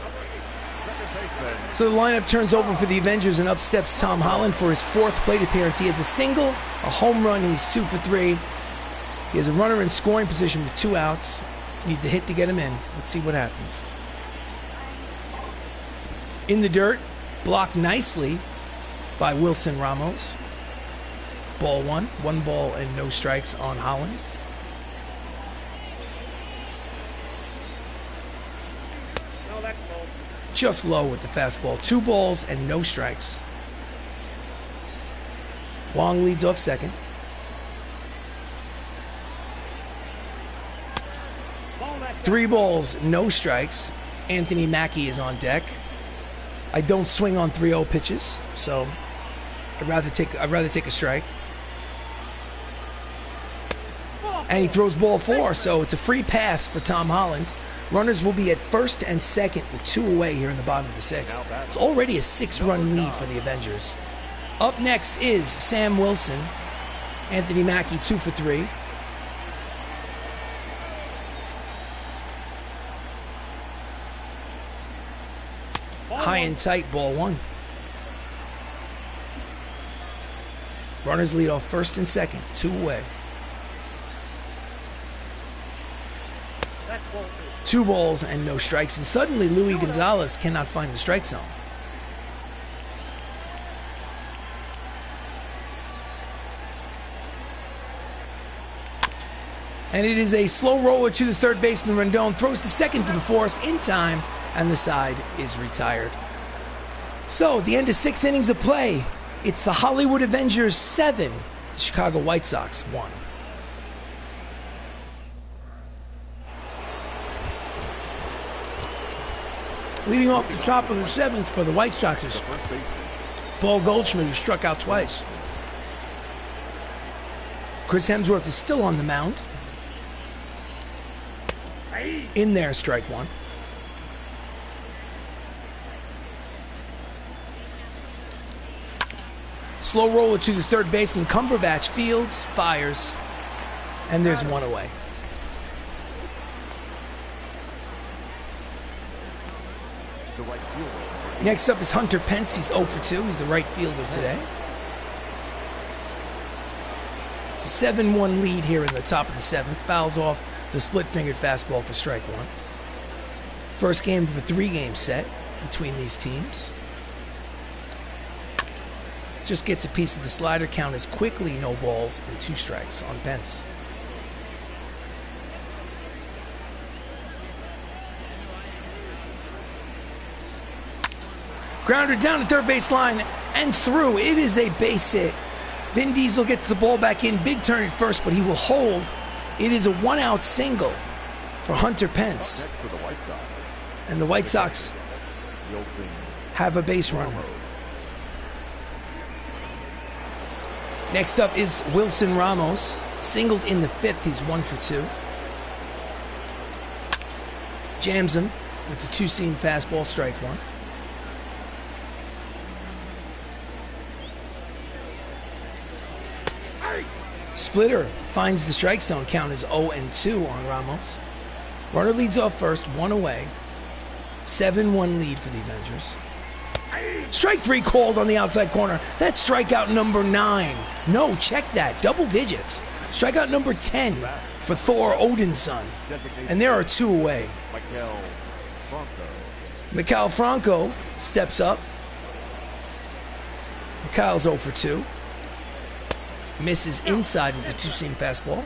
So the lineup turns over for the Avengers, and up steps Tom Holland for his 4th plate appearance. He has a single, a home run. He's 2 for 3. He has a runner in scoring position with 2 outs. Needs a hit to get him in. Let's see what happens. In the dirt, blocked nicely by Wilson Ramos. Ball 1. 1 ball and no strikes on Holland. Just low with the fastball. 2 balls and no strikes. Wong leads off second. Three balls, no strikes. Anthony Mackie is on deck. I don't swing on 3-0 pitches, so I'd rather take a strike. And he throws ball 4, so it's a free pass for Tom Holland. Runners will be at first and second with 2 away here in the bottom of the 6th. It's already a 6-run lead for the Avengers. Up next is Sam Wilson. Anthony Mackie 2 for 3. High and tight, ball one. Runners lead off first and second, 2 away. 2 balls and no strikes, and suddenly Luis Gonzalez cannot find the strike zone. And it is a slow roller to the third baseman. Rendon throws to second for the force in time, and the side is retired. So, at the end of 6 innings of play, it's the Hollywood Avengers 7, the Chicago White Sox 1. Leading off the top of the 7th for the White Sox is Paul Goldschmidt, who struck out twice. Chris Hemsworth is still on the mound. In there, strike one. Slow roller to the third baseman. Cumberbatch fields, fires, and there's 1 away. Next up is Hunter Pence. He's 0 for 2. He's the right fielder today. It's a 7-1 lead here in the top of the 7th. Fouls off the split-fingered fastball for strike one. First game of a 3-game set between these teams. Just gets a piece of the slider. Count is quickly no balls and 2 strikes on Pence. Grounder down the third base line and through. It is a base hit. Vin Diesel gets the ball back in. Big turn at first, but he will hold. It is a 1-out single for Hunter Pence. And the White Sox have a base runner. Next up is Wilson Ramos. Singled in the 5th. He's 1 for 2. Jams him with the 2-seam fastball, strike one. Splitter finds the strike zone. Count is 0-2 on Ramos. Runner leads off first, 1 away. 7-1 lead for the Avengers. Strike 3 called on the outside corner. That's strikeout number 9. No, check that. Double digits. Strikeout number 10 for Thor Odinson. And there are 2 away. Mikael Franco steps up. Mikael's 0 for 2. Misses inside with the 2-seam fastball.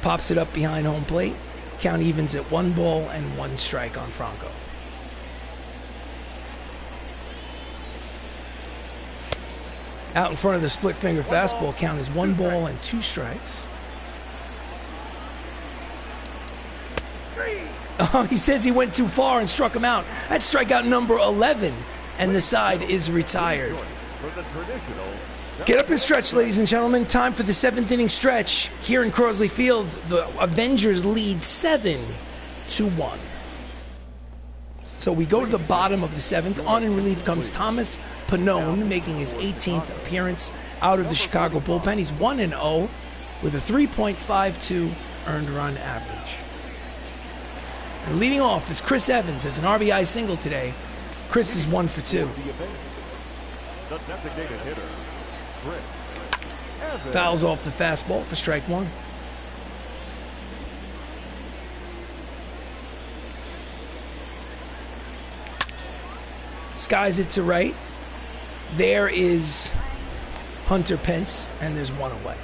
Pops it up behind home plate. Count evens at 1 ball and 1 strike on Franco. Out in front of the split finger fastball. Count is 1 ball and 2 strikes. Oh, he says he went too far and struck him out. That's strikeout number 11, and the side is retired. Get up and stretch, ladies and gentlemen. Time for the 7th inning stretch. Here in Crosley Field, the Avengers lead 7-1. So we go to the bottom of the 7th. On in relief comes Thomas Pannone, making his 18th appearance out of the Chicago bullpen. He's 1-0 with a 3.52 earned run average. And leading off is Chris Evans as an RBI single today. Chris is 1 for 2. Fouls off the fastball for strike one. Skies it to right. There is Hunter Pence, and there's 1 away.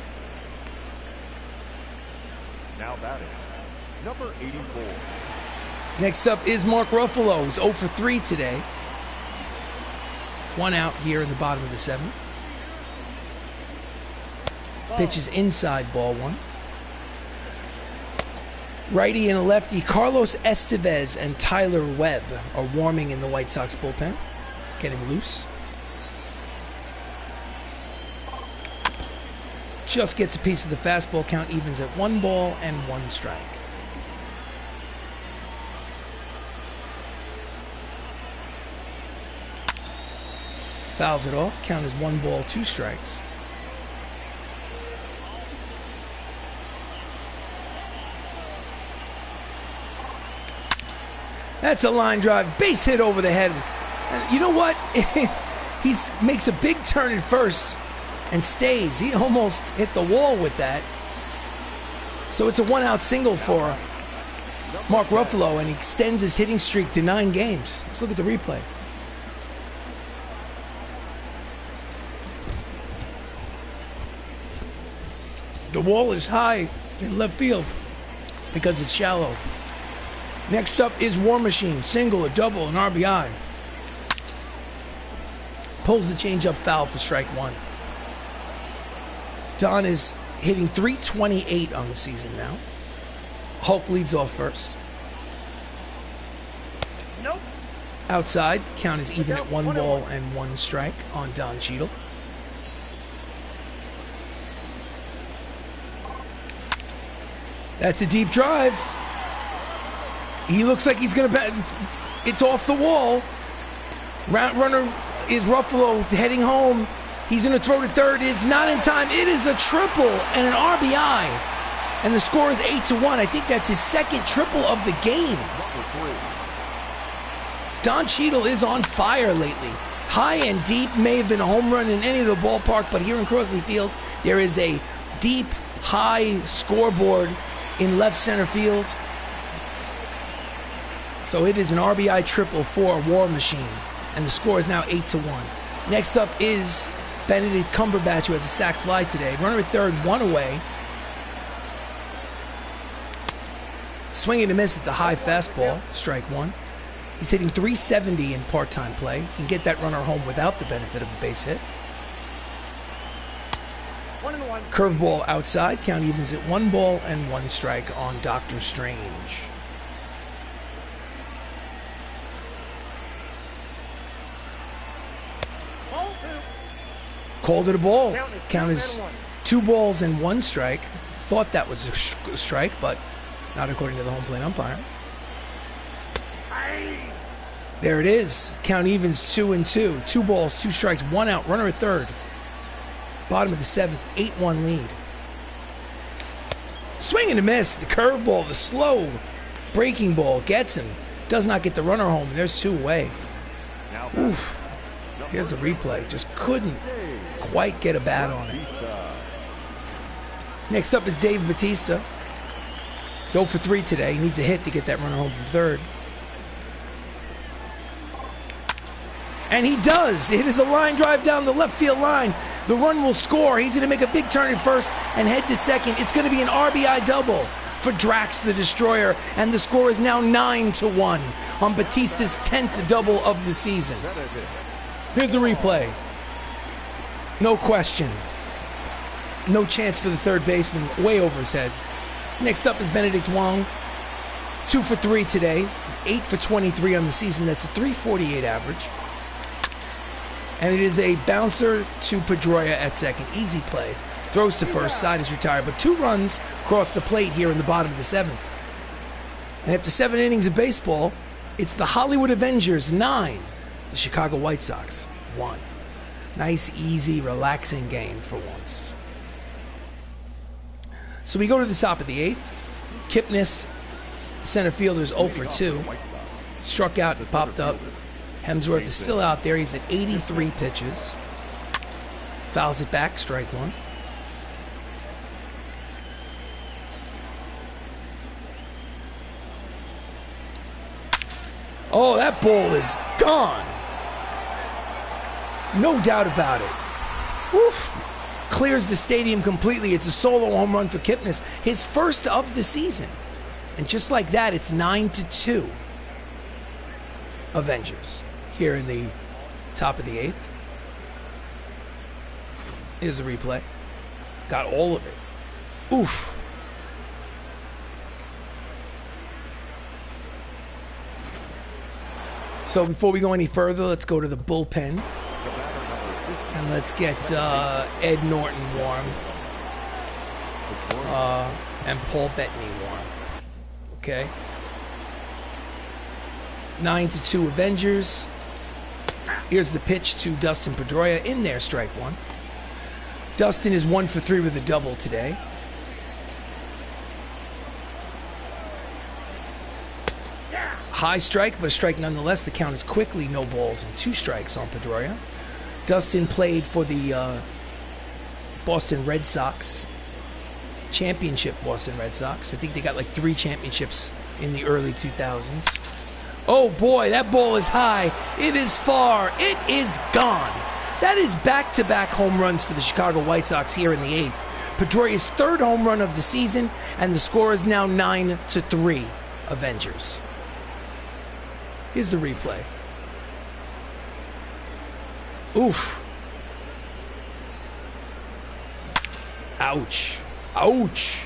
Now batting, number 84. Next up is Mark Ruffalo, who's 0 for 3 today. 1 out here in the bottom of the 7th. Pitches inside, ball 1. Righty and a lefty, Carlos Estevez and Tyler Webb are warming in the White Sox bullpen, getting loose. Just gets a piece of the fastball. Count evens at 1 ball and 1 strike. Fouls it off. Count is 1 ball, 2 strikes. That's a line drive. Base hit over the head. And you know what? He makes a big turn at first and stays. He almost hit the wall with that. So it's a one-out single for Mark Ruffalo, and he extends his hitting streak to 9 games. Let's look at the replay. The wall is high in left field because it's shallow. Next up is War Machine. Single, a double, an RBI. Pulls the changeup foul for strike 1. Don is hitting .328 on the season now. Hulk leads off first. Nope. Outside, count is even at 1 ball and 1 strike on Don Cheadle. That's a deep drive. He looks like he's going to bat. It's off the wall. Runner is Ruffalo heading home. He's going to throw to third. It's not in time. It is a triple and an RBI. And the score is 8-1. I think that's his second triple of the game. Don Cheadle is on fire lately. High and deep, may have been a home run in any of the ballpark, but here in Crossley Field, there is a deep, high scoreboard in left center field. So it is an RBI triple for War Machine, and the score is now 8-1. Next up is Benedict Cumberbatch, who has a sac fly today. Runner at third, 1 away. Swing and a miss at the high fastball, strike 1. He's hitting .370 in part-time play. He can get that runner home without the benefit of a base hit. 1-1. Curveball outside. Count evens at 1 ball and 1 strike on Dr. Strange. Called it a ball. Count is 2 balls and 1 strike. Thought that was a strike, but not according to the home plate umpire. There it is. Count evens 2-2. 2 balls, 2 strikes, 1 out. Runner at third. Bottom of the 7th, 8-1 lead. Swing and a miss. The curveball, the slow breaking ball gets him. Does not get the runner home. There's 2 away. Oof. Here's the replay. Just couldn't quite get a bat on it. Next up is Dave Batista. He's 0 for 3 today. He needs a hit to get that runner home from third. And he does. It is a line drive down the left field line. The run will score. He's going to make a big turn at first and head to second. It's going to be an RBI double for Drax the Destroyer. And the score is now 9-1 on Batista's 10th double of the season. Here's a replay. No question. No chance for the third baseman. Way over his head. Next up is Benedict Wong. 2 for 3 today. 8 for 23 on the season. That's a .348 average. And it is a bouncer to Pedroia at second. Easy play. Throws to first. Side is retired. But 2 runs cross the plate here in the bottom of the 7th. And after 7 innings of baseball, it's the Hollywood Avengers 9. The Chicago White Sox 1. Nice, easy, relaxing game for once. So we go to the top of the 8th. Kipnis, center fielder, is 0 for 2. Struck out and popped up. Hemsworth is still out there. He's at 83 pitches. Fouls it back, strike 1. Oh, that ball is gone. No doubt about it. Woof. Clears the stadium completely. It's a solo home run for Kipnis. His first of the season. And just like that, it's 9-2. Avengers here in the top of the 8th. Here's the replay. Got all of it. Oof. So before we go any further, let's go to the bullpen. And let's get Ed Norton warm. And Paul Bettany warm. Okay. 9-2 Avengers. Here's the pitch to Dustin Pedroia in there, strike 1. Dustin is 1 for 3 with a double today. high strike, but a strike nonetheless. The count is quickly no balls and 2 strikes on Pedroia. Dustin played for the Boston Red Sox, championship Boston Red Sox. I think they got like 3 championships in the early 2000s. Oh boy, that ball is high. It is far. It is gone. That is back-to-back home runs for the Chicago White Sox here in the 8th. Pedroia's 3rd home run of the season, and the score is now 9-3, Avengers. Here's the replay. Oof. Ouch. Ouch.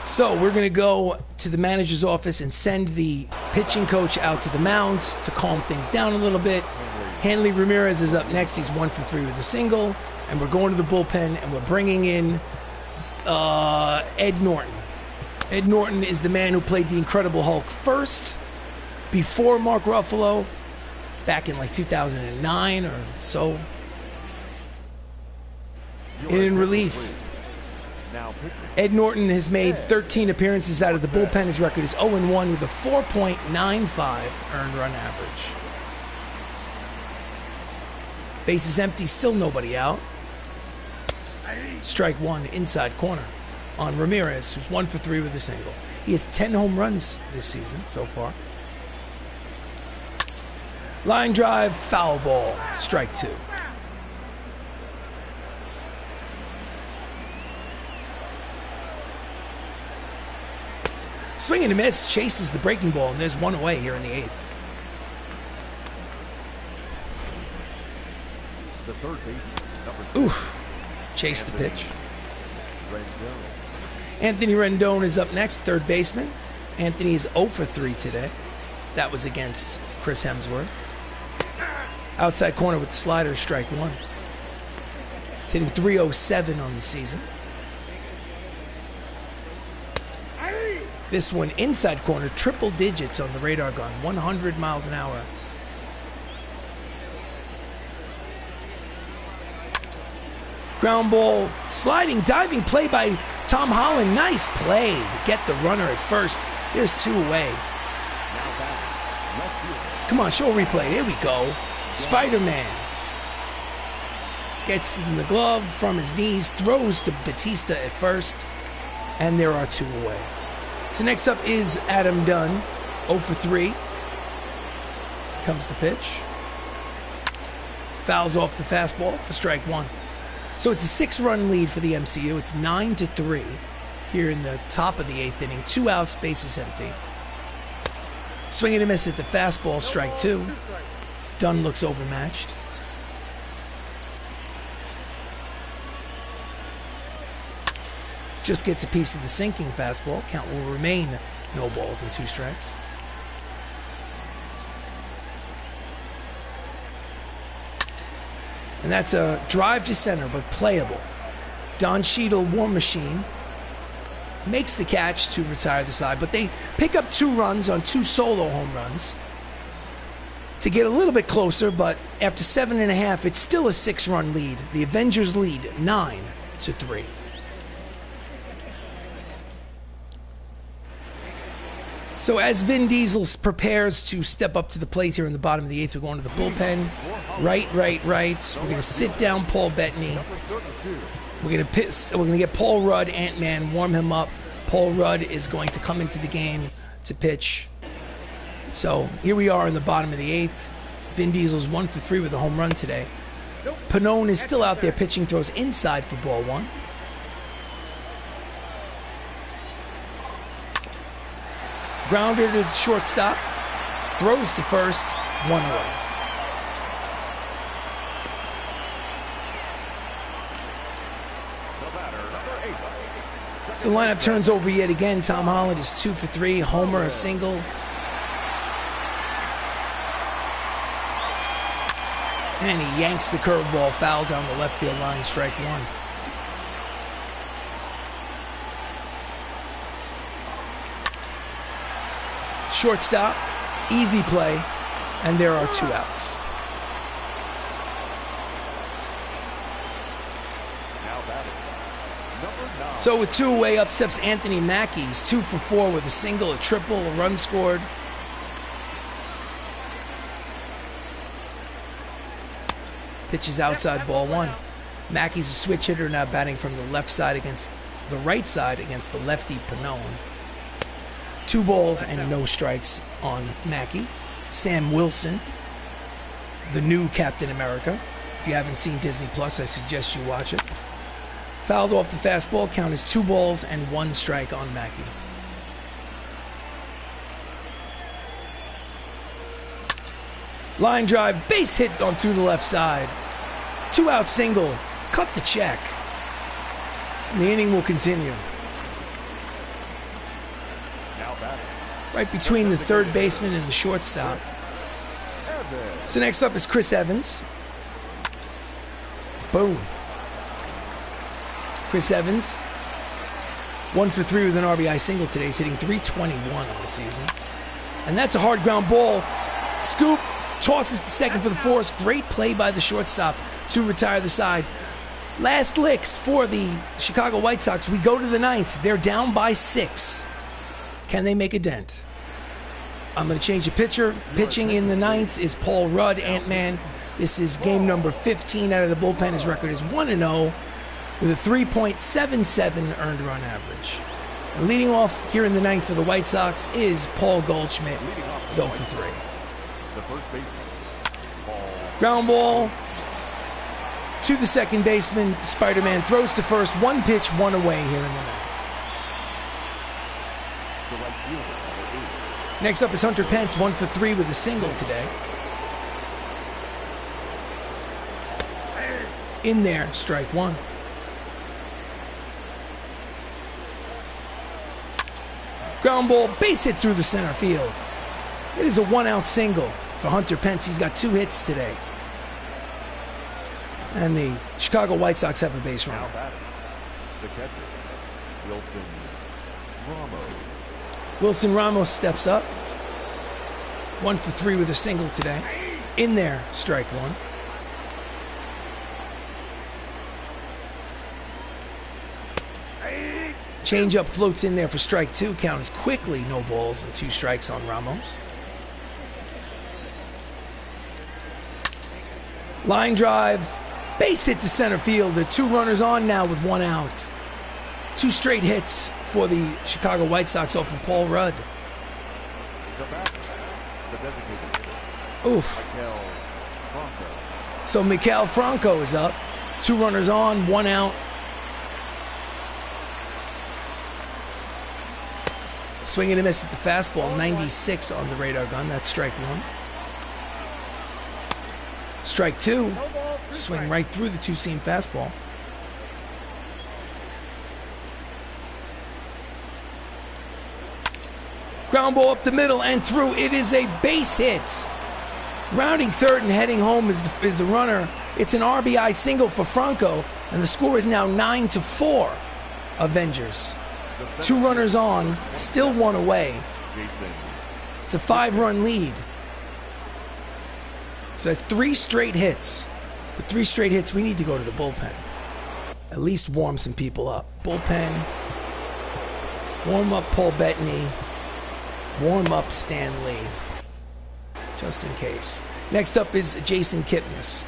So we're going to go to the manager's office and send the pitching coach out to the mound to calm things down a little bit. Hanley Ramirez is up next. He's 1 for 3 with a single. And we're going to the bullpen, and we're bringing in Ed Norton. Ed Norton is the man who played the Incredible Hulk first, before Mark Ruffalo, back in like 2009 or so. And in relief, Ed Norton has made 13 appearances out of the bullpen. His record is 0-1 with a 4.95 earned run average. Bases empty, still nobody out. Strike 1, inside corner on Ramirez, who's 1 for 3 with a single. He has 10 home runs this season so far. Line drive, foul ball, strike 2. Swing and a miss, chases the breaking ball, and there's 1 away here in the 8th. The third baseman, number 6. Oof. Chase the pitch. Anthony Rendon is up next, 3rd baseman. Anthony is 0 for 3 today. That was against Chris Hemsworth. Outside corner with the slider, strike 1. He's hitting .307 on the season. This one inside corner, triple digits on the radar gun, 100 miles an hour. Ground ball, sliding, diving play by Tom Holland. Nice play to get the runner at first. There's 2 away. Come on, show a replay. There we go. Spider-Man. Gets in the glove from his knees, throws to Batista at first, and there are 2 away. So next up is Adam Dunn, 0 for 3. Comes the pitch. Fouls off the fastball for strike 1. So it's a 6-run lead for the MCU. It's 9-3 here in the top of the 8th inning. 2 outs, bases empty. Swing and a miss at the fastball, strike 2. Dunn looks overmatched. Just gets a piece of the sinking fastball. Count will remain no balls and 2 strikes. And that's a drive to center, but playable. Don Cheadle, War Machine, makes the catch to retire the side, but they pick up 2 runs on 2 solo home runs to get a little bit closer, but after 7.5, it's still a 6-run lead. The Avengers lead 9-3. So as Vin Diesel prepares to step up to the plate here in the bottom of the 8th, we're going to the bullpen. Right. We're going to sit down Paul Bettany. We're going to get Paul Rudd, Ant-Man, warm him up. Paul Rudd is going to come into the game to pitch. So here we are in the bottom of the 8th. Vin Diesel's 1 for 3 with a home run today. Pannone is still out there pitching, throws inside for ball 1. Grounder to the shortstop, throws to first, 1 away. So the lineup turns over yet again. Tom Holland is 2 for 3, homer, a single. And he yanks the curveball foul down the left field line, strike 1. Shortstop, easy play, and there are 2 outs. Now batting, number 9. So with 2 away, up steps Anthony Mackie. He's 2 for 4 with a single, a triple, a run scored. Pitches outside, ball 1. Mackey's a switch hitter, now batting from the left side against the right side against the lefty Pannone. 2 balls and no strikes on Mackey. Sam Wilson, the new Captain America. If you haven't seen Disney Plus, I suggest you watch it. Fouled off the fastball. Count is 2 balls and 1 strike on Mackey. Line drive, base hit on through the left side. 2-out single, cut the check. And the inning will continue. Right between the third baseman and the shortstop. So next up is Chris Evans. Boom. Chris Evans, 1 for 3 with an RBI single today. He's hitting .321 on the season. And that's a hard ground ball. Scoop, tosses to second for the force. Great play by the shortstop to retire the side. Last licks for the Chicago White Sox. We go to the 9th. They're down by 6. Can they make a dent? I'm going to change the pitcher. Pitching in the 9th is Paul Rudd, Ant-Man. This is game number 15 out of the bullpen. His record is 1-0 with a 3.77 earned run average. And leading off here in the 9th for the White Sox is Paul Goldschmidt, 0 for 3. Ground ball to the second baseman. Spider-Man throws to first. 1 pitch, 1 away here in the 9th. Next up is Hunter Pence, 1 for 3 with a single today. In there, strike 1. Ground ball, base hit through the center field. It is a 1-out single for Hunter Pence. He's got 2 hits today. And the Chicago White Sox have a base runner. The catcher, Wilson Ramos. Wilson Ramos steps up. 1 for 3 with a single today. In there, strike 1. Changeup floats in there for strike 2. Count is quickly no balls and 2 strikes on Ramos. Line drive, base hit to center field. There are 2 runners on now with 1 out. 2 straight hits for the Chicago White Sox off of Paul Rudd. Oof. So Maikel Franco is up. 2 runners on, 1 out. Swing and a miss at the fastball. 96 on the radar gun. That's strike 1. Strike 2. Swing right through the 2-seam fastball. Ground ball up the middle and through. It is a base hit. Rounding third and heading home is the runner. It's an RBI single for Franco, and the score is now 9-4. Avengers. 2 runners on, still 1 away. It's a 5-run lead. So that's 3 straight hits. With 3 straight hits, we need to go to the bullpen. At least warm some people up. Bullpen. Warm up Paul Bettany. Warm up Stan Lee. Just in case. Next up is Jason Kipnis.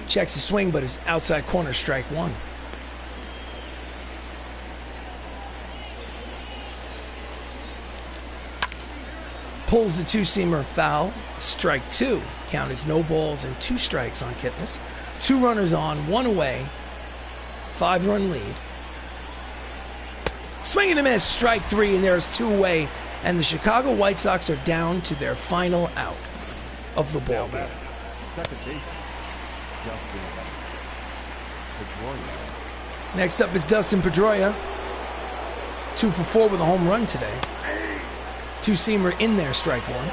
Checks the swing, but his outside corner, strike 1. Pulls the 2-seamer foul, strike 2. Count is no balls and 2 strikes on Kipnis. 2 runners on, 1 away. 5-run lead. Swing and a miss, strike 3, and there's 2 away. And the Chicago White Sox are down to their final out of the ball game. Next up is Dustin Pedroia. 2 for 4 with a home run today. 2-seamer in there, strike 1.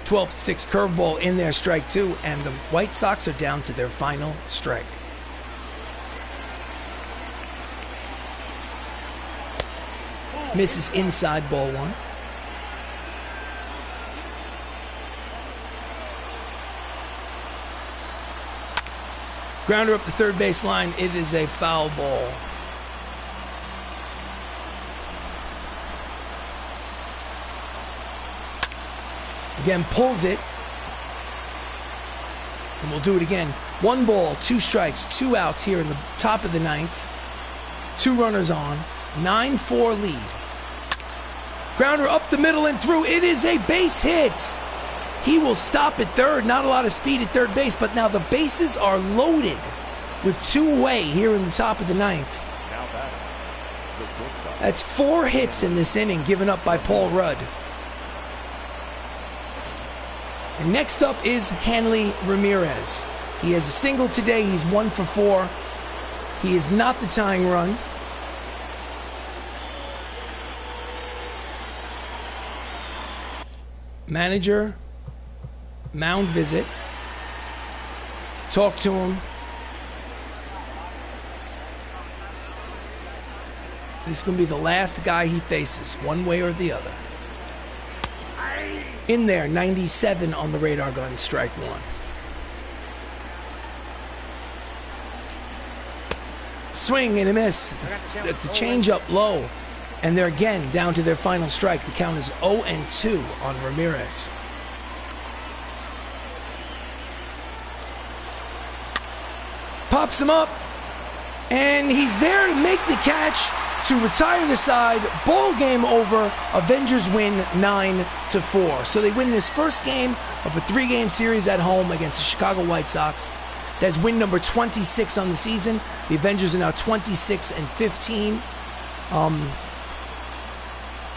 .12-6 curveball in there, strike 2, and the White Sox are down to their final strike. Misses inside, ball 1. Grounder up the third base line. It is a foul ball. Again, pulls it. And we'll do it again. 1 ball, 2 strikes, 2 outs here in the top of the 9th. 2 runners on. 9-4 lead. Grounder up the middle and through. It is a base hit. He will stop at third. Not a lot of speed at third base, but now the bases are loaded with 2 away here in the top of the 9th. That's 4 hits in this inning given up by Paul Rudd. And next up is Hanley Ramirez. He has a single today. He's 1 for 4. He is not the tying run. Manager, mound visit. Talk to him. This is going to be the last guy he faces, one way or the other. In there, 97 on the radar gun, strike 1. Swing and a miss at the changeup low. And they're again down to their final strike. The count is 0-2 on Ramirez. Pops him up. And he's there to make the catch to retire the side. Ball game over. Avengers win 9-4. So they win this first game of a 3-game series at home against the Chicago White Sox. That's win number 26 on the season. The Avengers are now 26-15.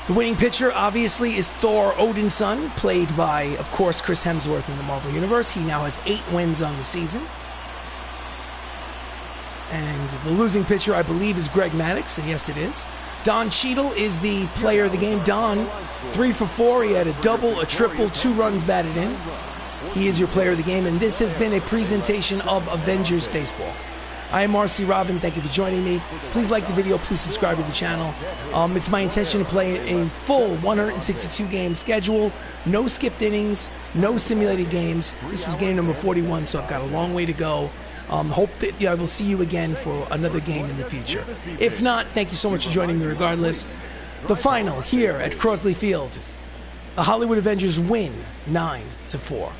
The winning pitcher, obviously, is Thor Odinson, played by, of course, Chris Hemsworth in the Marvel Universe. He now has 8 wins on the season. And the losing pitcher, I believe, is Greg Maddux, and yes, it is. Don Cheadle is the player of the game. Don, 3 for 4. He had a double, a triple, 2 runs batted in. He is your player of the game, and this has been a presentation of Avengers Baseball. I am RC Robbin. Thank you for joining me. Please like the video. Please subscribe to the channel. It's my intention to play a full 162-game schedule. No skipped innings, no simulated games. This was game number 41, so I've got a long way to go. Hope that I will see you again for another game in the future. If not, thank you so much for joining me regardless. The final here at Crosley Field. The Hollywood Avengers win 9-4.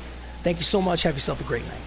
Thank you so much. Have yourself a great night.